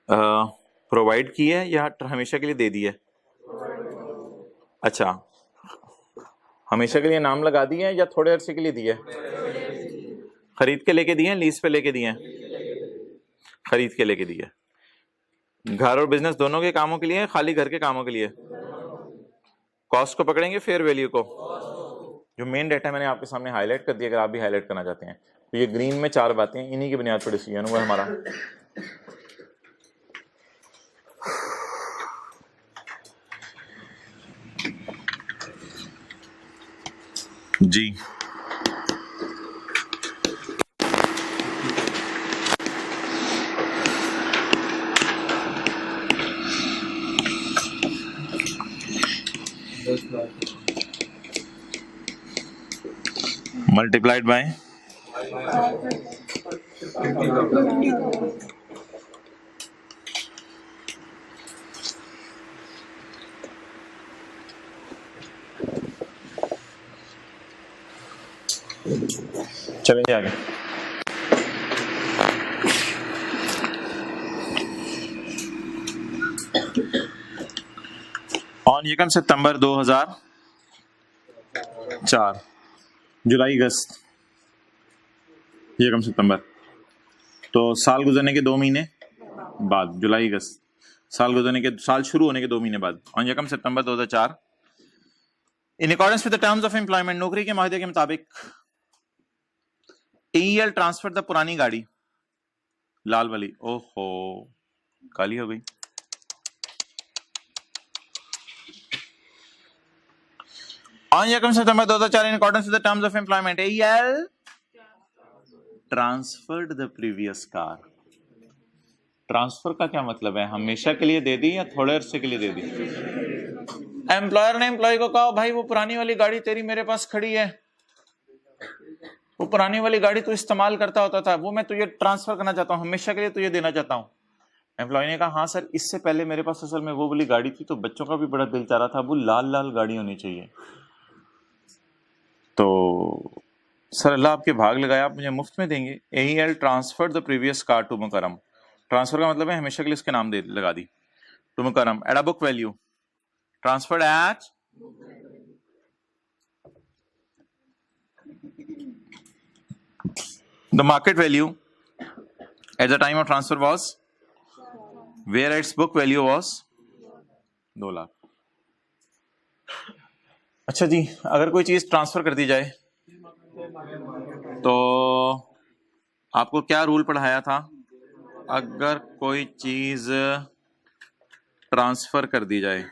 प्रोवाइड की है या हमेशा के लिए दे दी है? अच्छा, हमेशा के लिए नाम लगा दिया है या थोड़े अरसे के लिए दी है? खरीद के लेके दी है, लीज पे लेके दी है? खरीद के लेके दी है। घर और बिजनेस दोनों के कामों के लिए है, खाली घर के कामों के लिए? कॉस्ट को पकड़ेंगे फेयर वैल्यू को? जो मेन डेटा मैंने आपके सामने हाईलाइट कर दिया, अगर आप भी हाईलाइट करना चाहते हैं तो ये ग्रीन में 4 बातें, इन्हीं की बुनियाद पर डिसीजन हुआ हमारा। जी मल्टीप्लाइड बाय चलेंगे आगे। ऑन यकम सितंबर 2004, जुलाई अगस्त यकम सितंबर, तो साल गुजरने के 2 महीने बाद, जुलाई अगस्त, साल शुरू होने के 2 महीने बाद, ऑन यकम सितंबर 2004, in accordance with the terms of employment, नौकरी के माहदे के मुताबिक AEL ट्रांसफर द पुरानी गाड़ी, लाल वाली, ओहो काली हो गई, ऑन यकम सितंबर 2004 in accordance with the terms of employment AEL transferred the previous car. Transfer का क्या मतलब है, हमेशा के लिए दे दी या थोड़े अरसे के लिए दे दी? एम्प्लॉयर ने एम्प्लॉय को कहा भाई वो पुरानी वाली गाड़ी तेरी मेरे पास खड़ी है, वो पुरानी वाली गाड़ी तू इस्तेमाल करता होता था, वो मैं तुझे ट्रांसफर करना चाहता हूँ, हमेशा के लिए तुझे देना चाहता हूँ। एम्प्लॉय ने कहा हाँ सर, इससे पहले मेरे पास असल में वो वाली गाड़ी थी, तो बच्चों का भी बड़ा दिल चाह रहा था वो लाल लाल गाड़ी होनी चाहिए, तो सर अल्लाह आपके भाग लगाया, आप मुझे मुफ्त में देंगे। AEL transfer the previous car to Mukarram. Transfer का मतलब है हमेशा के लिए उसके नाम दे लगा दी, to Mukarram at a book value, transferred at the market value at the time of transfer was where its book value was 2 lakh. अच्छा जी, अगर कोई चीज ट्रांसफर कर दी जाए तो आपको क्या रूल पढ़ाया था? अगर कोई चीज ट्रांसफर कर दी जाए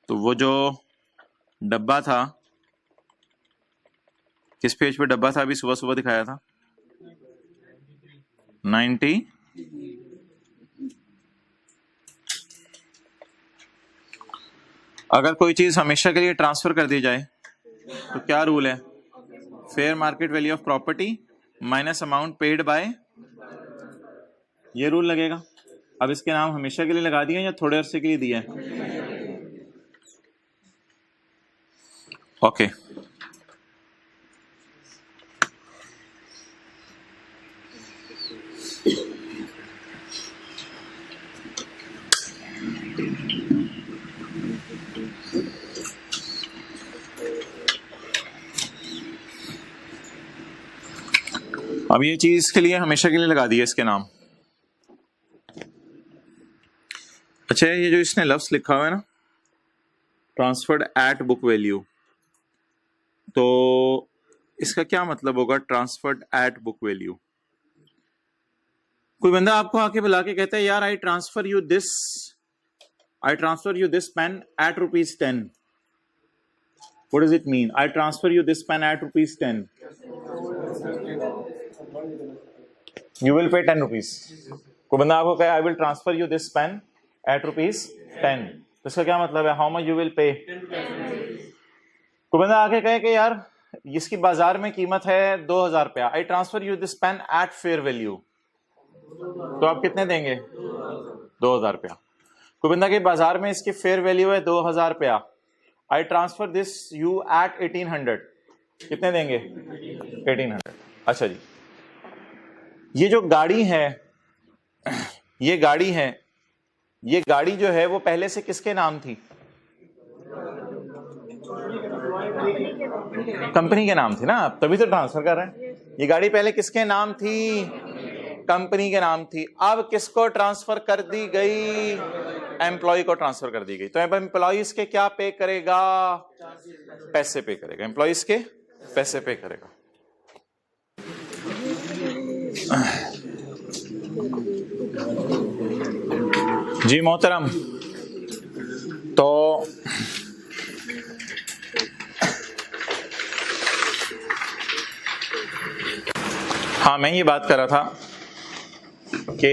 तो वो जो डब्बा था, किस पेज पे डब्बा था, अभी सुबह सुबह दिखाया था 90, अगर कोई चीज हमेशा के लिए ट्रांसफर कर दी जाए तो क्या रूल है? Fair market value of property minus amount paid bye, ये रूल लगेगा। अब इसके नाम हमेशा के लिए लगा दिए या थोड़े अरसे के लिए दिया है? ओके अब ये चीज के लिए हमेशा के लिए लगा दिया इसके नाम। अच्छा, ये जो इसने लफ्ज लिखा हुआ है ना, ट्रांसफर्ड एट बुक वैल्यू, तो इसका क्या मतलब होगा ट्रांसफर्ड एट बुक वैल्यू? कोई बंदा आपको आके बुला के कहता है यार I transfer you this pen at ₹10, what does it mean? I transfer you this pen at ₹10, you will pay 10 rupees। कोई बंदा आपको कहे I will transfer you this pen at ₹10, तो इसका क्या मतलब है? How much you will pay? कोई बंदा आके कहे कि यार इसकी बाजार में कीमत है 2000 रुपया, I transfer you this pen at fair value, तो आप कितने देंगे? 2000 रुपया। कोई बंदा के बाजार में इसकी फेयर वैल्यू है 2000 रुपया, I transfer this you eight 1800, कितने देंगे? 1800। अच्छा जी, ये जो गाड़ी है, ये गाड़ी जो है वो पहले से किसके नाम थी? कंपनी के नाम थी ना, तभी तो ट्रांसफर कर रहे हैं। ये गाड़ी पहले किसके नाम थी? कंपनी के नाम थी। अब किसको ट्रांसफर कर दी गई? एम्प्लॉय को ट्रांसफर कर दी गई। तो अब एम्प्लॉय इसके क्या पे करेगा? पैसे पे करेगा। एम्प्लॉय इसके पैसे पे करेगा। जी मोहतरम, तो हाँ, मैं ये बात कर रहा था कि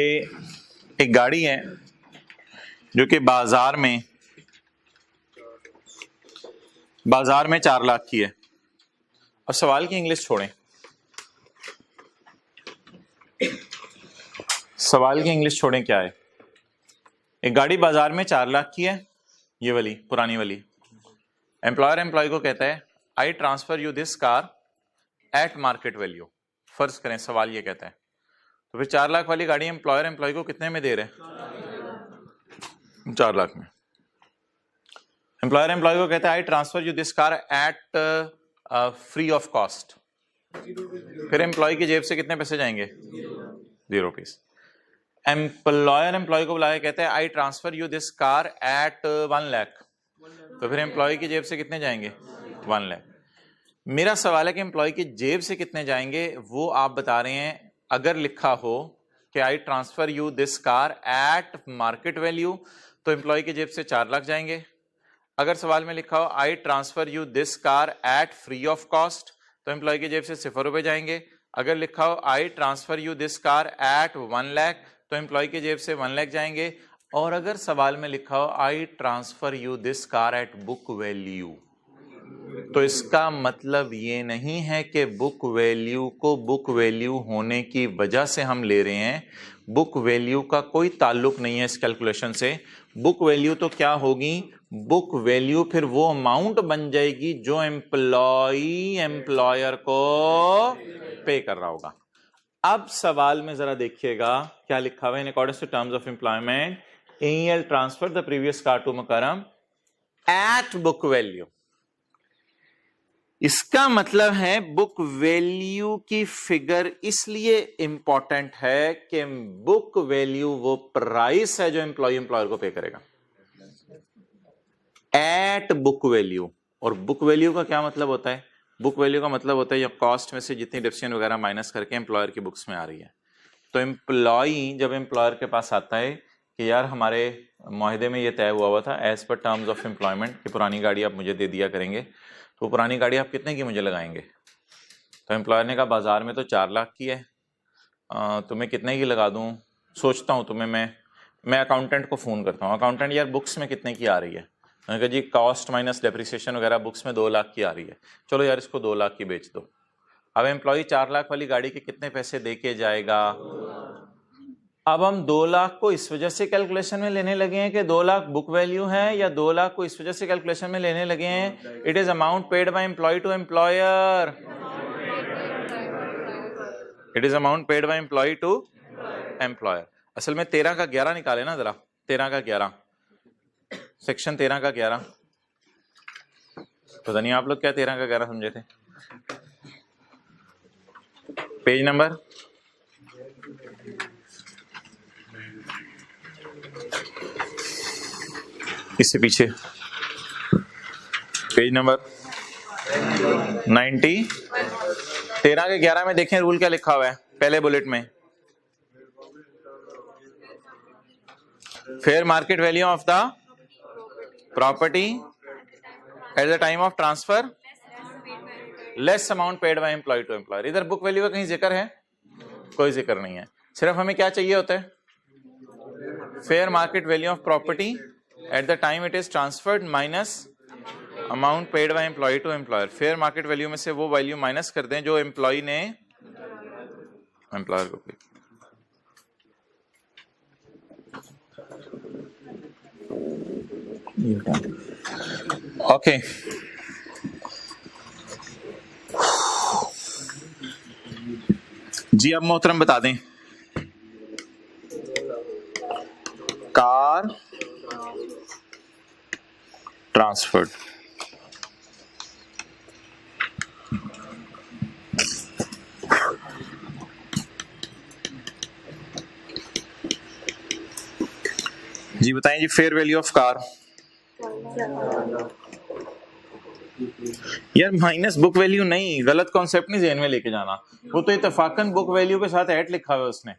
एक गाड़ी है जो कि बाजार में 4 लाख की है। और सवाल की इंग्लिश छोड़ें, सवाल की इंग्लिश छोड़ें, क्या है? एक गाड़ी बाजार में 4 लाख की है, ये वाली पुरानी वाली। एम्प्लॉयर एम्प्लॉय को कहता है I transfer you this car at market value. फर्ज करें सवाल ये कहता है, तो फिर 4 लाख वाली गाड़ी एम्प्लॉयर एम्प्लॉय को कितने में दे रहे हैं? 4 लाख में। एम्प्लॉयर एम्प्लॉय को कहता है I transfer you this car at free of cost. फिर एम्प्लॉय की जेब से कितने पैसे जाएंगे? 0 रुपीज। एम्प्लॉयर एम्प्लॉय को बुलाया, कहते हैं I transfer you this car at 1 lakh. तो फिर एम्प्लॉय की जेब से कितने जाएंगे? 1 लाख। मेरा सवाल है कि एम्प्लॉय की जेब से कितने जाएंगे वो आप बता रहे हैं। अगर लिखा हो कि I transfer you this car at market value, तो एम्प्लॉय की जेब से 4 लाख जाएंगे। अगर सवाल में लिखा हो I transfer you this car at free of cost, तो एम्प्लॉय की जेब से 0 रुपए जाएंगे। अगर लिखा हो I transfer you this car at 1 lakh, तो एम्प्लॉय की जेब से 1 लाख जाएंगे। और अगर सवाल में लिखा हो I transfer you this car at book value, तो इसका मतलब ये नहीं है कि बुक वैल्यू को बुक वैल्यू होने की वजह से हम ले रहे हैं। बुक वैल्यू का कोई ताल्लुक नहीं है इस कैलकुलेशन से। बुक वैल्यू तो क्या होगी? बुक वैल्यू फिर वो अमाउंट बन जाएगी जो एम्प्लॉय एम्प्लॉयर को पे कर रहा होगा। अब सवाल में जरा देखिएगा क्या लिखा हुआ है। In according to terms of employment AEL transfer the previous car to Mukarram at book value. इसका मतलब है बुक वैल्यू की फिगर इसलिए इंपॉर्टेंट है कि बुक वैल्यू वो प्राइस है जो एम्प्लॉय एम्प्लॉयर को पे करेगा एट बुक वैल्यू। और बुक वैल्यू का क्या मतलब होता है? बुक वैल्यू का मतलब होता है कॉस्ट में से जितनी डिप्रेशन वगैरह माइनस करके एम्प्लॉयर की बुक्स में आ रही है। तो एम्प्लॉय जब एम्प्लॉयर के पास आता है कि यार हमारे मुआहदे में ये तय हुआ था as per terms of employment कि पुरानी गाड़ी आप मुझे दे दिया करेंगे, तो पुरानी गाड़ी आप कितने की मुझे लगाएंगे? तो एम्प्लॉयर ने कहा बाजार में तो 4 लाख की है, तुम्हें कितने की लगा दूं? सोचता हूं तुम्हें मैं अकाउंटेंट को फ़ोन करता हूं, अकाउंटेंट यार बुक्स में कितने की आ रही है? मैंने कहा जी कॉस्ट माइनस डेप्रिसिएशन वगैरह बुक्स में 2 लाख की आ रही है, चलो यार इसको 2 लाख की बेच दो। अब एम्प्लॉय 4 लाख वाली गाड़ी के कितने पैसे दे के जाएगा? अब हम 2 लाख को इस वजह से कैलकुलेशन में लेने लगे हैं कि 2 लाख बुक वैल्यू है, या 2 लाख को इस वजह से कैलकुलेशन में लेने लगे हैं it is amount paid by employee to employer. It is amount paid by employee to employer. असल में 13 का 11 निकाले ना जरा, 13 का 11, सेक्शन 13 का 11। पता नहीं आप लोग क्या 13 का 11 समझे थे? पेज नंबर इससे पीछे, पेज नंबर 90। 13 के 11 में देखें रूल क्या लिखा हुआ है पहले बुलेट में। Fair market value of the property at the time of transfer less amount paid by employee to employer. इधर बुक वैल्यू का कहीं जिक्र है? कोई जिक्र नहीं है। सिर्फ हमें क्या चाहिए होता है? Fair market value of property at the time it is transferred minus amount paid by employee to employer. Fair market value में से वो वैल्यू माइनस कर दें जो एम्प्लॉय ने एम्प्लॉयर को पे। ओके जी, अब मोहतरम बता दें कार ट्रांसफर्ड, जी बताएं जी, फेयर वैल्यू ऑफ कार। यार माइनस बुक वैल्यू नहीं, गलत कॉन्सेप्ट नहीं ज़हन में लेके जाना। वो तो इत्तेफाकन बुक वैल्यू के साथ ऐड लिखा हुआ है उसने।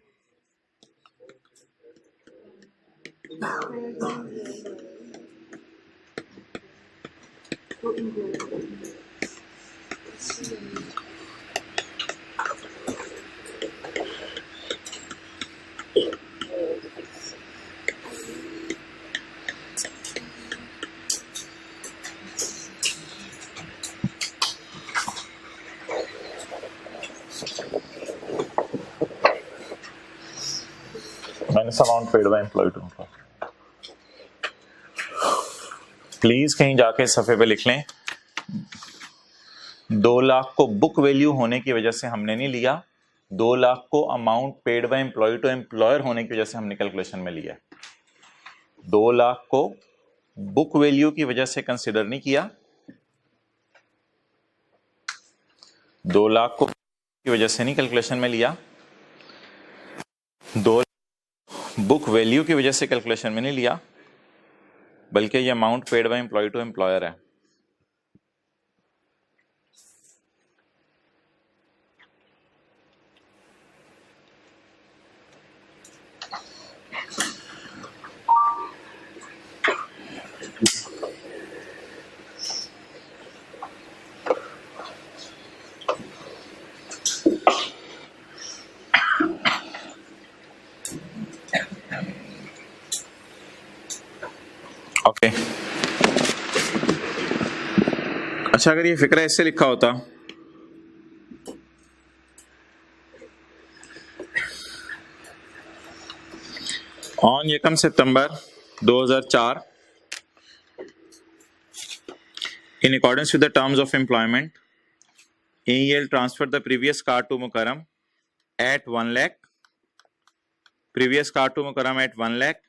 Minus amount paid by employee to employee. Please कहीं जाके सफे पे लिख लें, 2 लाख को बुक वैल्यू होने की वजह से हमने नहीं लिया, 2 लाख को amount paid by employee to employer होने की वजह से हमने कैलकुलेशन में लिया। 2 लाख को बुक वैल्यू की वजह से कंसिडर नहीं किया, 2 लाख को की वजह से नहीं कैलकुलेशन में लिया, 2 बुक वैल्यू की वजह से कैलकुलेशन में नहीं लिया, बल्कि ये amount paid by employee to employer है। ओके अच्छा, अगर ये फिक्रा ऐसे लिखा होता, on Ekam September 2004 in accordance with the terms of employment, AEL transferred the previous car to Mukarram at 1 lakh, previous car to Mukarram at 1 lakh,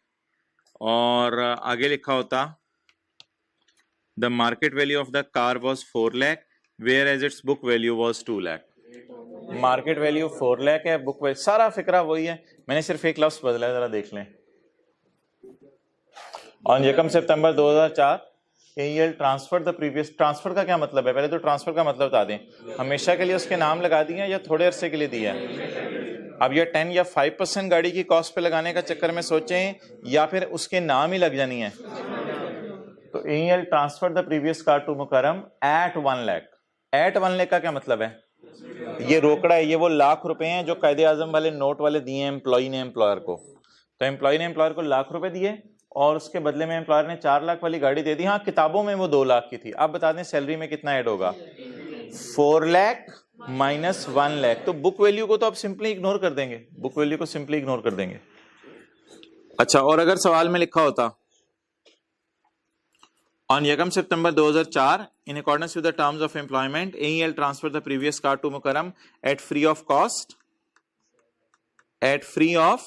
और आगे लिखा होता the market value of the car was 4 lakh whereas its book value was 2 lakh। Market value 4 lakh है, book value सारा फिक्रा वही है, मैंने सिर्फ एक लफ्ज बदला है, जरा देख लें। On Ekam September 2004 AEL transfer the previous, transfer का क्या मतलब है, पहले तो ट्रांसफर का मतलब बता दें। हमेशा के लिए उसके नाम लगा दिए या थोड़े अरसे के लिए दिया है? अब ये 10 या 5% गाड़ी की कॉस्ट पे लगाने का चक्कर में सोचें या फिर उसके नाम ही लग जानी है। तो AEL transfer the previous car to Mukarram at 1 lakh. At 1 lakh का क्या मतलब है? ये रोकड़ा है, ये वो लाख रुपए हैं जो कायदे आजम वाले नोट वाले दिए हैं एम्प्लॉय ने एम्प्लॉयर को। तो एम्प्लॉय ने एम्प्लॉयर को लाख रुपए दिए और उसके बदले में एम्प्लॉयर ने 4 लाख वाली गाड़ी दे दी। हाँ, किताबों में वो 2 लाख की थी। अब बता दें सैलरी में कितना ऐड होगा? 4 लाख माइनस 1 लाख। तो बुक वैल्यू को तो आप सिंपली इग्नोर कर देंगे, बुक वैल्यू को सिंपली इग्नोर कर देंगे। अच्छा, और अगर सवाल में लिखा होता On Yakam September 2004, in accordance with the terms of employment, AEL transferred the previous car to Mukarram at free of cost. At free of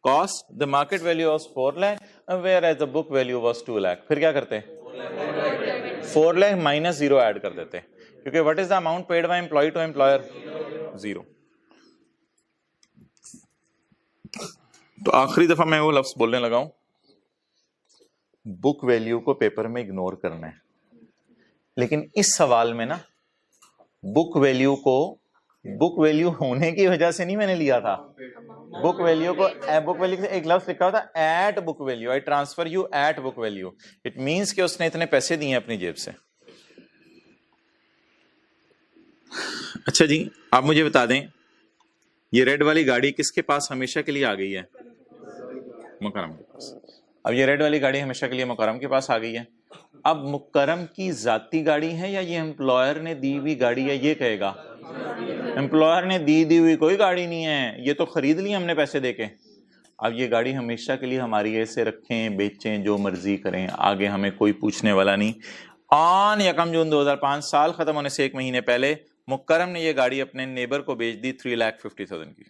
cost, the market value was 4 lakh, whereas the book value was 2 lakh. फिर क्या करते? 4 lakh minus 0 add कर देते, क्योंकि what is the amount paid by employee to employer? 0. तो आखिरी दफा मैं वो लफ्ज बोलने लगा हूं, बुक वैल्यू को पेपर में इग्नोर करना है। लेकिन इस सवाल में ना बुक वैल्यू को बुक वैल्यू होने की वजह से नहीं मैंने लिया था। बुक वैल्यू को बुक वैल्यू से एक लफ्ज लिखा होता at book value, I transfer you at book value. It means कि उसने इतने पैसे दिए अपनी जेब से। अच्छा जी, आप मुझे बता दें, ये रेड वाली गाड़ी किसके पास हमेशा के लिए आ गई है? मुकरम के पास। अब ये रेड वाली गाड़ी हमेशा के लिए मुकरम के पास आ गई है। अब मुकरम की जाती गाड़ी है या ये एम्प्लॉयर ने दी हुई गाड़ी है? ये कहेगा एम्प्लॉयर ने दी हुई कोई गाड़ी नहीं है, ये तो खरीद ली हमने पैसे देके। अब ये गाड़ी हमेशा के लिए हमारी, ऐसे रखें बेचें जो मर्जी करें, आगे हमें कोई पूछने वाला नहीं। ऑन यकम जून 2005, साल खत्म होने से 1 महीने पहले, मुकरम ने ये गाड़ी अपने नेबर को बेच दी 3,50,000 की।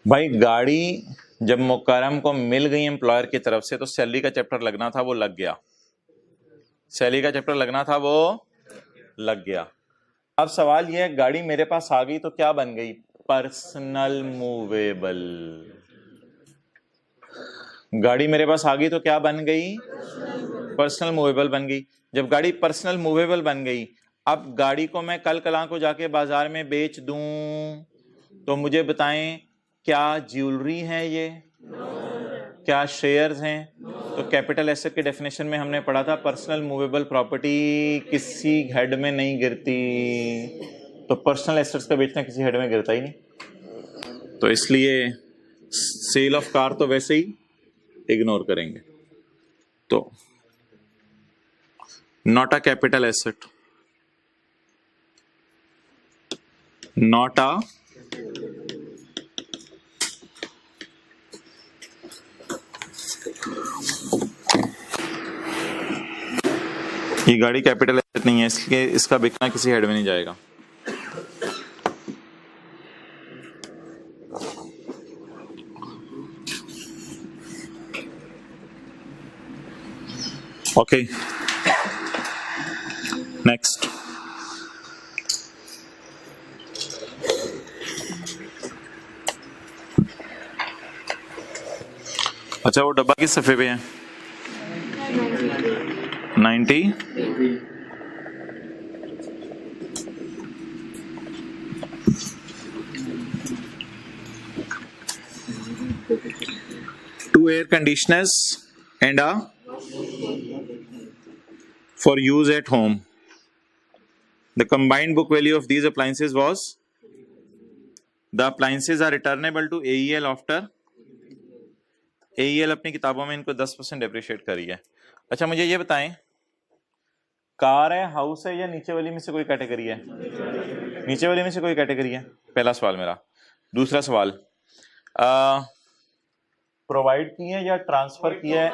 भाई गाड़ी जब मुकरम को मिल गई एम्प्लॉयर की तरफ से, तो सैलरी का चैप्टर लगना था, वो लग गया। सैलरी का चैप्टर लगना था, वो लग गया। अब सवाल यह है, गाड़ी मेरे पास आ गई तो क्या बन गई? Personal movable. गाड़ी मेरे पास आ गई तो क्या बन गई? पर्सनल मूवेबल बन गई। जब गाड़ी पर्सनल मूवेबल बन गई, अब गाड़ी को मैं कल कला को जाके बाजार में बेच दूं तो मुझे बताएं क्या ज्वेलरी है ये? क्या शेयर्स हैं? तो कैपिटल एसेट के डेफिनेशन में हमने पढ़ा था पर्सनल मूवेबल प्रॉपर्टी किसी हेड में नहीं गिरती, तो पर्सनल एसेट्स का बेचना किसी हेड में गिरता ही नहीं, तो इसलिए सेल ऑफ कार तो वैसे ही इग्नोर करेंगे। तो not a capital asset, not a ये गाड़ी कैपिटल एसेट नहीं है, इसलिए इसका बिकना किसी हेड में नहीं जाएगा। Okay, next. अच्छा, वो डब्बा किस सफे पे है? 90। Two air conditioners and a for use at home. The combined book value of these appliances was, the appliances are returnable to AEL after, AEL अपनी किताबों में इनको 10% डेप्रिशिएट करी है। अच्छा, मुझे ये बताएं, कार है, हाउस है, या नीचे वाली में से कोई कैटेगरी है? नीचे वाली में से कोई कैटेगरी है, पहला सवाल मेरा। दूसरा सवाल, प्रोवाइड किया या ट्रांसफर किया है,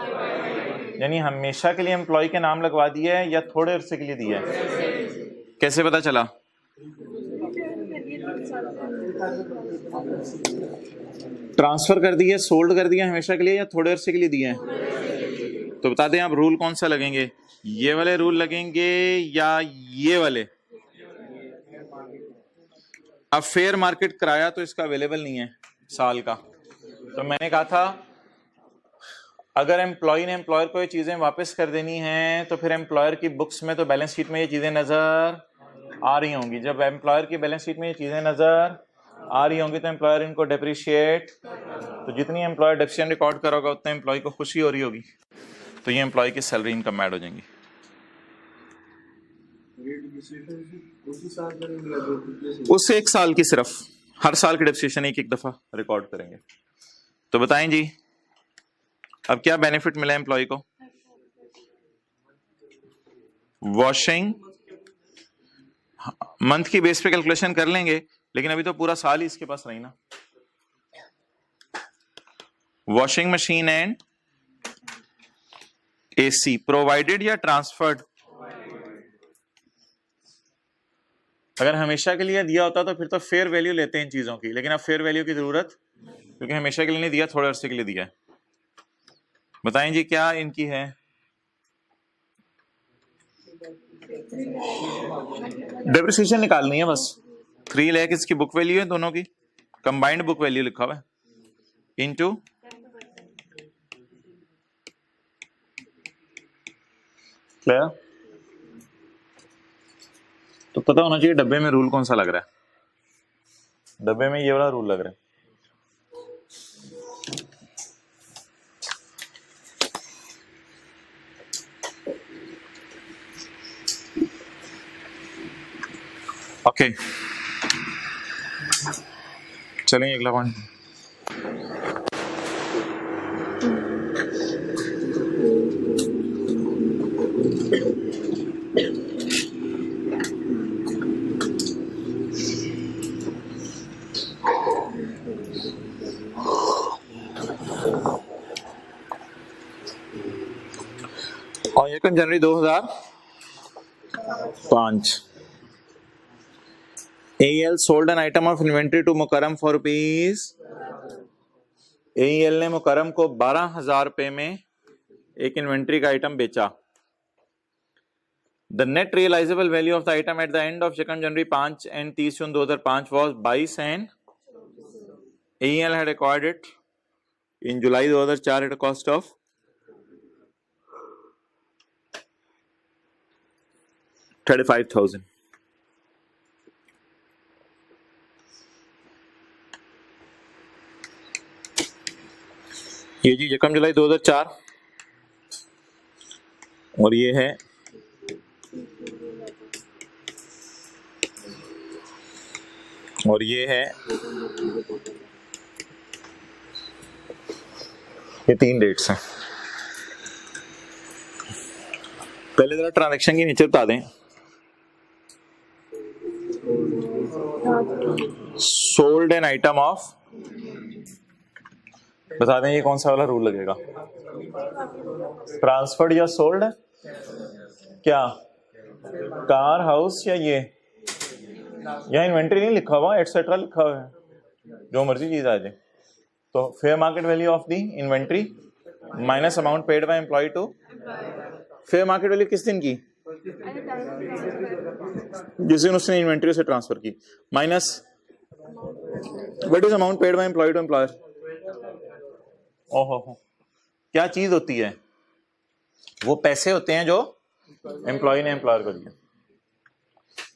यानी हमेशा के लिए एम्प्लॉय के नाम लगवा दिया है या थोड़े अरसे के लिए दिया है? कैसे पता चला? ट्रांसफर कर दिया, सोल्ड कर दिया हमेशा के लिए या थोड़े अरसे के लिए दिया है? तो बता दें आप रूल कौन सा लगेंगे, ये वाले रूल लगेंगे या ये वाले? अब फेयर मार्केट किराया तो इसका अवेलेबल नहीं है साल का, तो मैंने कहा था अगर एम्प्लॉय ने एम्प्लॉयर को ये चीजें वापस कर देनी है तो फिर एम्प्लॉयर की बुक्स में तो बैलेंस शीट में ये चीजें नजर आ रही होंगी। जब एम्प्लॉयर की बैलेंस शीट में ये चीजें नजर आ रही होंगी तो एम्प्लॉयर इनको डेप्रिशिएट, तो जितनी एम्प्लॉयर डेप्रिशिएशन रिकॉर्ड करोगा उतना एम्प्लॉय को खुशी हो रही होगी, तो ये एम्प्लॉय की सैलरी इनकम ऐड हो जाएंगी। उससे 1 साल की, सिर्फ हर साल की डेप्रिशिएशन एक दफा रिकॉर्ड करेंगे। तो बताएं जी, अब क्या बेनिफिट मिला एम्प्लॉय को? वॉशिंग मंथ की बेस पे कैलकुलेशन कर लेंगे, लेकिन अभी तो पूरा साल ही इसके पास रही ना। Washing machine and AC provided या ट्रांसफर्ड? अगर हमेशा के लिए दिया होता तो फिर तो फेयर वैल्यू लेते हैं इन चीजों की, लेकिन अब फेयर वैल्यू की जरूरत, क्योंकि हमेशा के लिए नहीं दिया, थोड़े अरसे के लिए दिया है। बताएं जी क्या इनकी है? डेप्रिसिएशन निकालनी है बस। 3 लाख इसकी बुक वैल्यू है, दोनों की कंबाइंड बुक वैल्यू लिखा हुआ है, इनटू क्लियर। तो पता होना चाहिए डब्बे में रूल कौन सा लग रहा है। डब्बे में ये वाला रूल लग रहा है। ओके, चलें अगला पॉइंट। और 1 जनवरी 2005 AEL sold an item of inventory to Mukram for rupees, AEL ने मुकरम को 12,000 रुपए में एक इन्वेंट्री का आइटम बेचा। The net realizable value of the item at the end of 2 January 5 and 30 June 2005 was 22 and AEL had acquired it in July 2004 at a cost of $35,000. ये जी यकम जुलाई 2004 और ये है और ये है, ये 3 डेट्स हैं। पहले जरा ट्रांजैक्शन की नेचर बता दें। सोल्ड एन आइटम ऑफ, बता दें ये कौन सा वाला रूल लगेगा, ट्रांसफर्ड या सोल्ड, क्या कार, हाउस या ये, यहाँ इन्वेंट्री नहीं लिखा हुआ, एटसेट्रा लिखा हुआ है, जो मर्जी चीज आ जाए। तो fair market value of the inventory minus amount paid by employee to, fair market value किस दिन की, जिस दिन उसने इन्वेंट्री से ट्रांसफर की, minus what is amount paid by employee to employer. ओहो, क्या चीज होती है, वो पैसे होते हैं जो एम्प्लॉय ने एम्प्लॉयर को दिए,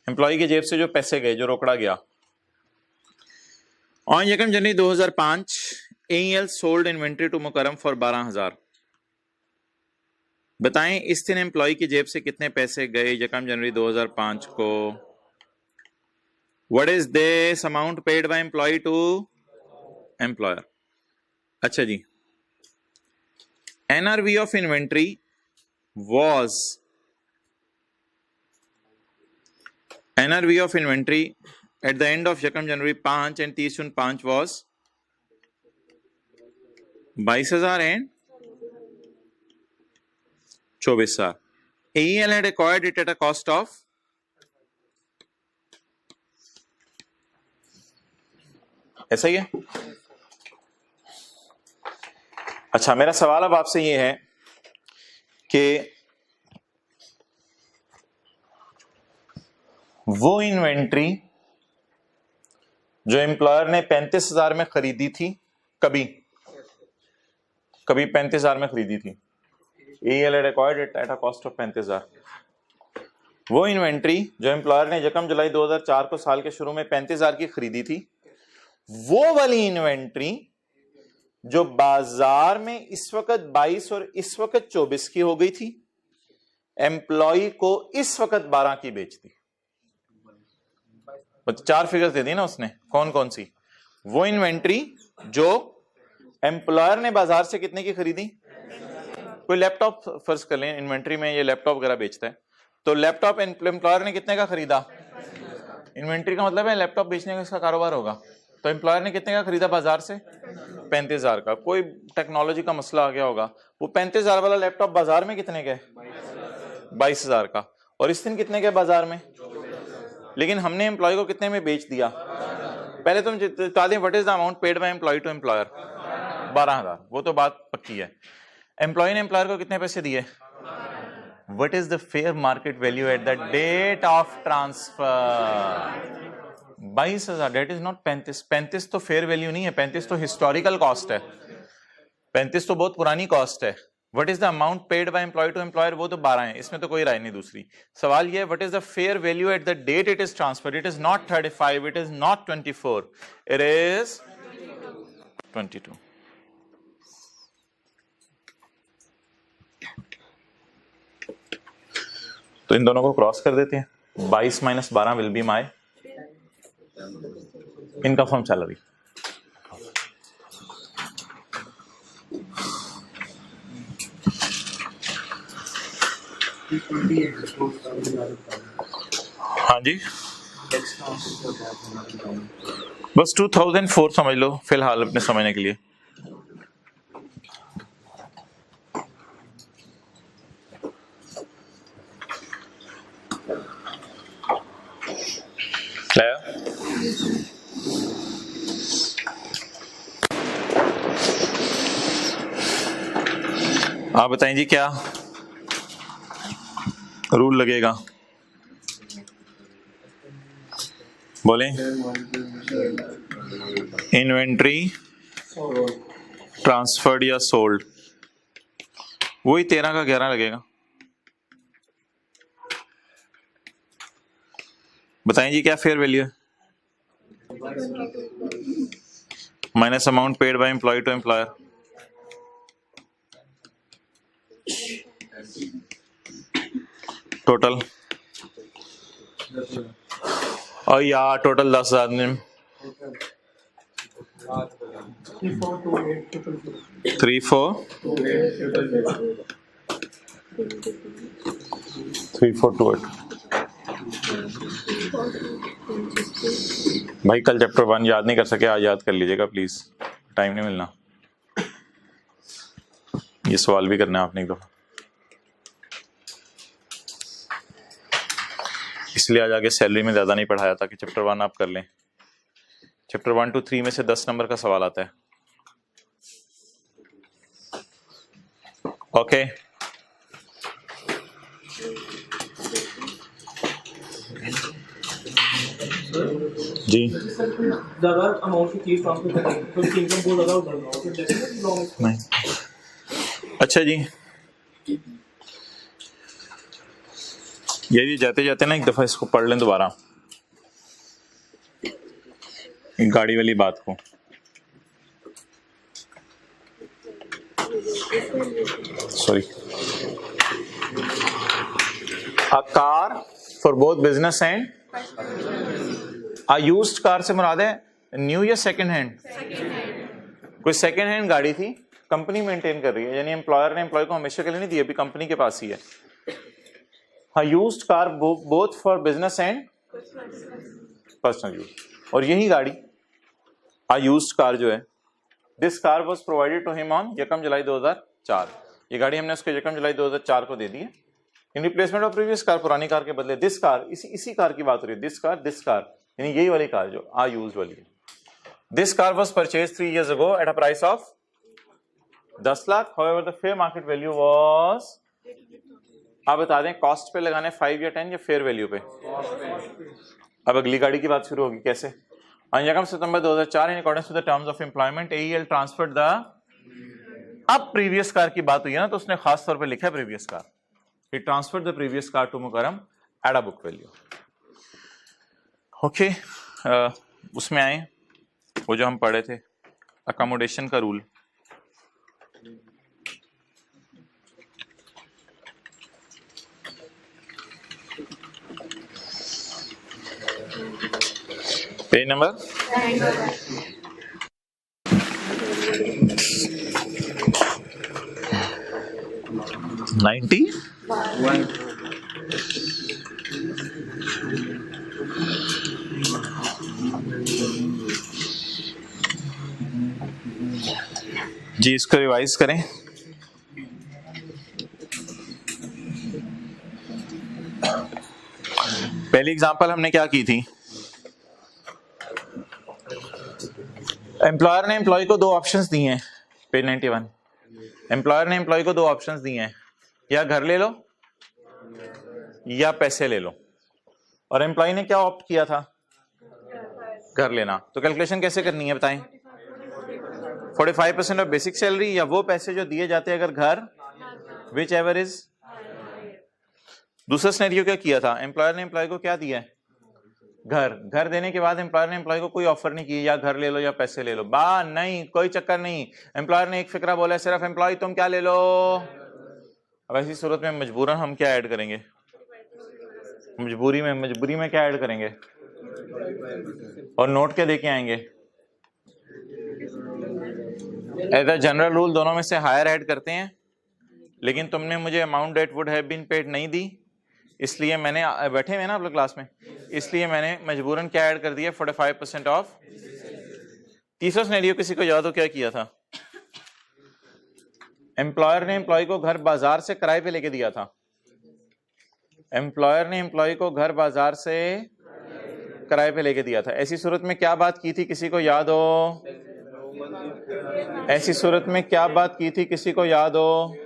एम्प्लॉय की जेब से जो पैसे गए, जो रोकड़ा गया। ऑन यकम जनवरी 2005 AEL sold inventory to Mukarram for 12,000। बताएं इस दिन एम्प्लॉय की जेब से कितने पैसे गए यकम जनवरी 2005 को। What is this amount paid by employee to employer. अच्छा जी, NRV of inventory was, NRV of inventory at the end of यकम जनवरी 5 and 30 June 5 was 22,000 and 24,000. AEL had acquired it at a cost of ऐसा ही है। अच्छा, मेरा सवाल अब आपसे ये है कि वो इन्वेंट्री जो एम्प्लॉयर ने 35,000 में खरीदी थी, कभी 35,000 में खरीदी थी, AEL had acquired it at a cost of 35,000। वो इन्वेंट्री जो एम्प्लॉयर ने यकम जुलाई 2004 को साल के शुरू में 35,000 की खरीदी थी, वो वाली इन्वेंट्री जो बाजार में इस वक्त 22 और इस वक्त 24 की हो गई थी, एम्प्लॉय को इस वक्त 12 की बेच दी। 4 फिगर्स दे दी ना उसने, कौन कौन सी। वो इन्वेंट्री जो एम्प्लॉयर ने बाजार से कितने की खरीदी, कोई लैपटॉप फर्ज कर लें, इन्वेंट्री में ये लैपटॉप वगैरह बेचता है, तो लैपटॉप एम्प्लॉयर ने कितने का खरीदा, इन्वेंट्री का मतलब है लैपटॉप बेचने का इसका कारोबार होगा, तो एम्प्लॉयर ने कितने का खरीदा बाजार से, 35,000 का। कोई टेक्नोलॉजी का मसला आ गया होगा, वो 35,000 वाला लैपटॉप बाजार में कितने के, 22,000 का, और इस दिन कितने के बाजार में, लेकिन हमने एम्प्लॉय को कितने में बेच दिया। पहले तुम बता दें what is the amount paid by employee to employer, 12,000, वो तो बात पक्की है। एम्प्लॉय ने एम्प्लॉयर को कितने पैसे दिए, what is the fair market value at the date of transfer, 22,000, date is not 35। 35 तो फेयर वैल्यू नहीं है, 35 तो हिस्टोरिकल कॉस्ट है, 35 तो बहुत पुरानी कॉस्ट है। What is the amount paid by employee to employer, वो तो 12 है, इसमें तो कोई राय नहीं दूसरी। सवाल ये है what is the fair value at the date it is transferred. It is not 35, it is not 24, it is 22। तो इन दोनों को क्रॉस कर देते हैं, 22 - 12 will be my income from salary. हाँ जी, बस 2004 समझ लो फिलहाल अपने समझने के लिए। आप बताएं जी क्या रूल लगेगा, बोलें। इन्वेंट्री ट्रांसफर्ड या सोल्ड, वही 13 का 11 लगेगा। बताएं जी क्या फेयर वैल्यू है? Minus amount paid by employee to employer, total और या टोटल 10,000 में 3428। भाई कल चैप्टर 1 याद नहीं कर सके, आज याद कर लीजिएगा प्लीज, टाइम नहीं मिलना। ये सवाल भी करना है आपने एक दफा, इसलिए आज आगे सैलरी में ज्यादा नहीं पढ़ाया ताकि चैप्टर 1 आप कर लें। चैप्टर 1 to 3 में से 10 नंबर का सवाल आता है। ओके जी, ज्यादा अमाउंट की चीज ट्रांसफर करेंगे तो उसकी इनकम बहुत ज्यादा हो जाएगा, फिर डेफिनेटली लॉन्ग। नहीं, अच्छा जी, ये जाते जाते ना एक दफा इसको पढ़ लें दोबारा, गाड़ी वाली बात को। Sorry, a car for both business and a used car से मुराद है न्यू या सेकंड हैंड? कोई सेकंड हैंड गाड़ी थी, कंपनी मेंटेन कर रही है, यानी एम्प्लॉयर ने एम्प्लॉय को हमेशा के लिए नहीं दी, अभी कंपनी के पास ही है। हाँ, used car both for business and personal use, और यही गाड़ी आ यूज्ड कार जो है, this car was provided to him on 1 July 2004। ये गाड़ी हमने उसको 1 जुलाई 2004 को दे दी है इन रिप्लेसमेंट ऑफ प्रीवियस कार, पुरानी कार के बदले। दिस कार, इसी कार की बात हो रही है, दिस कार यानी यही वाली कार जो आ यूज्ड वाली है। This car was purchased 3 years ago at a price of 10 lakh, however the fair market value was, आप बता दें कॉस्ट पे लगाने 5 या 10 या फेयर वैल्यू पे? अब अगली गाड़ी की बात शुरू होगी, कैसे? On 1 September 2004 in accordance with the terms of employment AEL transferred the, अब प्रीवियस कार की बात हुई है ना, तो उसने खास तौर पे लिखा है previous car, he transferred the previous car to Mukram at a book value। Okay, उसमें आए वो जो हम पढ़े थे अकोमोडेशन का रूल। Page number 91। जी, इसको रिवाइज करें। पहली एग्जांपल हमने क्या की थी? एम्प्लॉयर ने एम्प्लॉय को 2 ऑप्शंस दिए हैं, पेज 91। एम्प्लॉयर ने एम्प्लॉय को 2 ऑप्शंस दिए हैं, या घर ले लो या पैसे ले लो, और एम्प्लॉय ने क्या ऑप्ट किया था? घर लेना। तो कैलकुलेशन कैसे करनी है बताएं? 45% ऑफ बेसिक सैलरी या वो पैसे जो दिए जाते हैं अगर घर, विच एवर इज। दूसरा सिनेरियो क्या किया था? एम्प्लॉयर ने एम्प्लॉय को क्या दिया है? घर देने के बाद एम्प्लॉयर ने एम्प्लॉय को कोई ऑफर नहीं किया या घर ले लो या पैसे ले लो, नहीं, कोई चक्कर नहीं। एम्प्लॉयर ने एक फिक्रा बोला है सिर्फ, एम्प्लॉय तुम क्या ले लो। अब ऐसी सूरत में मजबूरन हम क्या ऐड करेंगे? मजबूरी में क्या ऐड करेंगे? और नोट क्या देके आएंगे? एज अ जनरल रूल दोनों में से हायर ऐड करते हैं, लेकिन तुमने मुझे amount that would have been paid नहीं दी, इसलिए मैंने, बैठे हुए ना आप लोग क्लास में, इसलिए मैंने मजबूरन क्या ऐड कर दिया? 45% ऑफ। तीसरा सिनेरियो किसी को याद हो क्या किया था? एम्प्लॉयर ने एम्प्लॉय को घर बाजार से किराए पे लेके दिया था। एम्प्लॉयर ने एम्प्लॉय को घर बाजार से किराए पे लेके दिया था। ऐसी सूरत में क्या बात की थी, किसी को याद हो? ऐसी सूरत में क्या बात की थी, किसी को याद हो?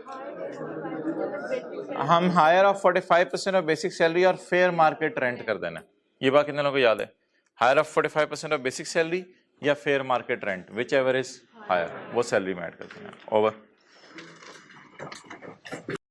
हम higher of 45% of basic salary और फेयर मार्केट रेंट कर देना। ये बात कितने लोगों को याद है? Higher of 45% of basic salary, या fair market rent, which ever is higher, वो सैलरी में ऐड करते हैं। ओवर।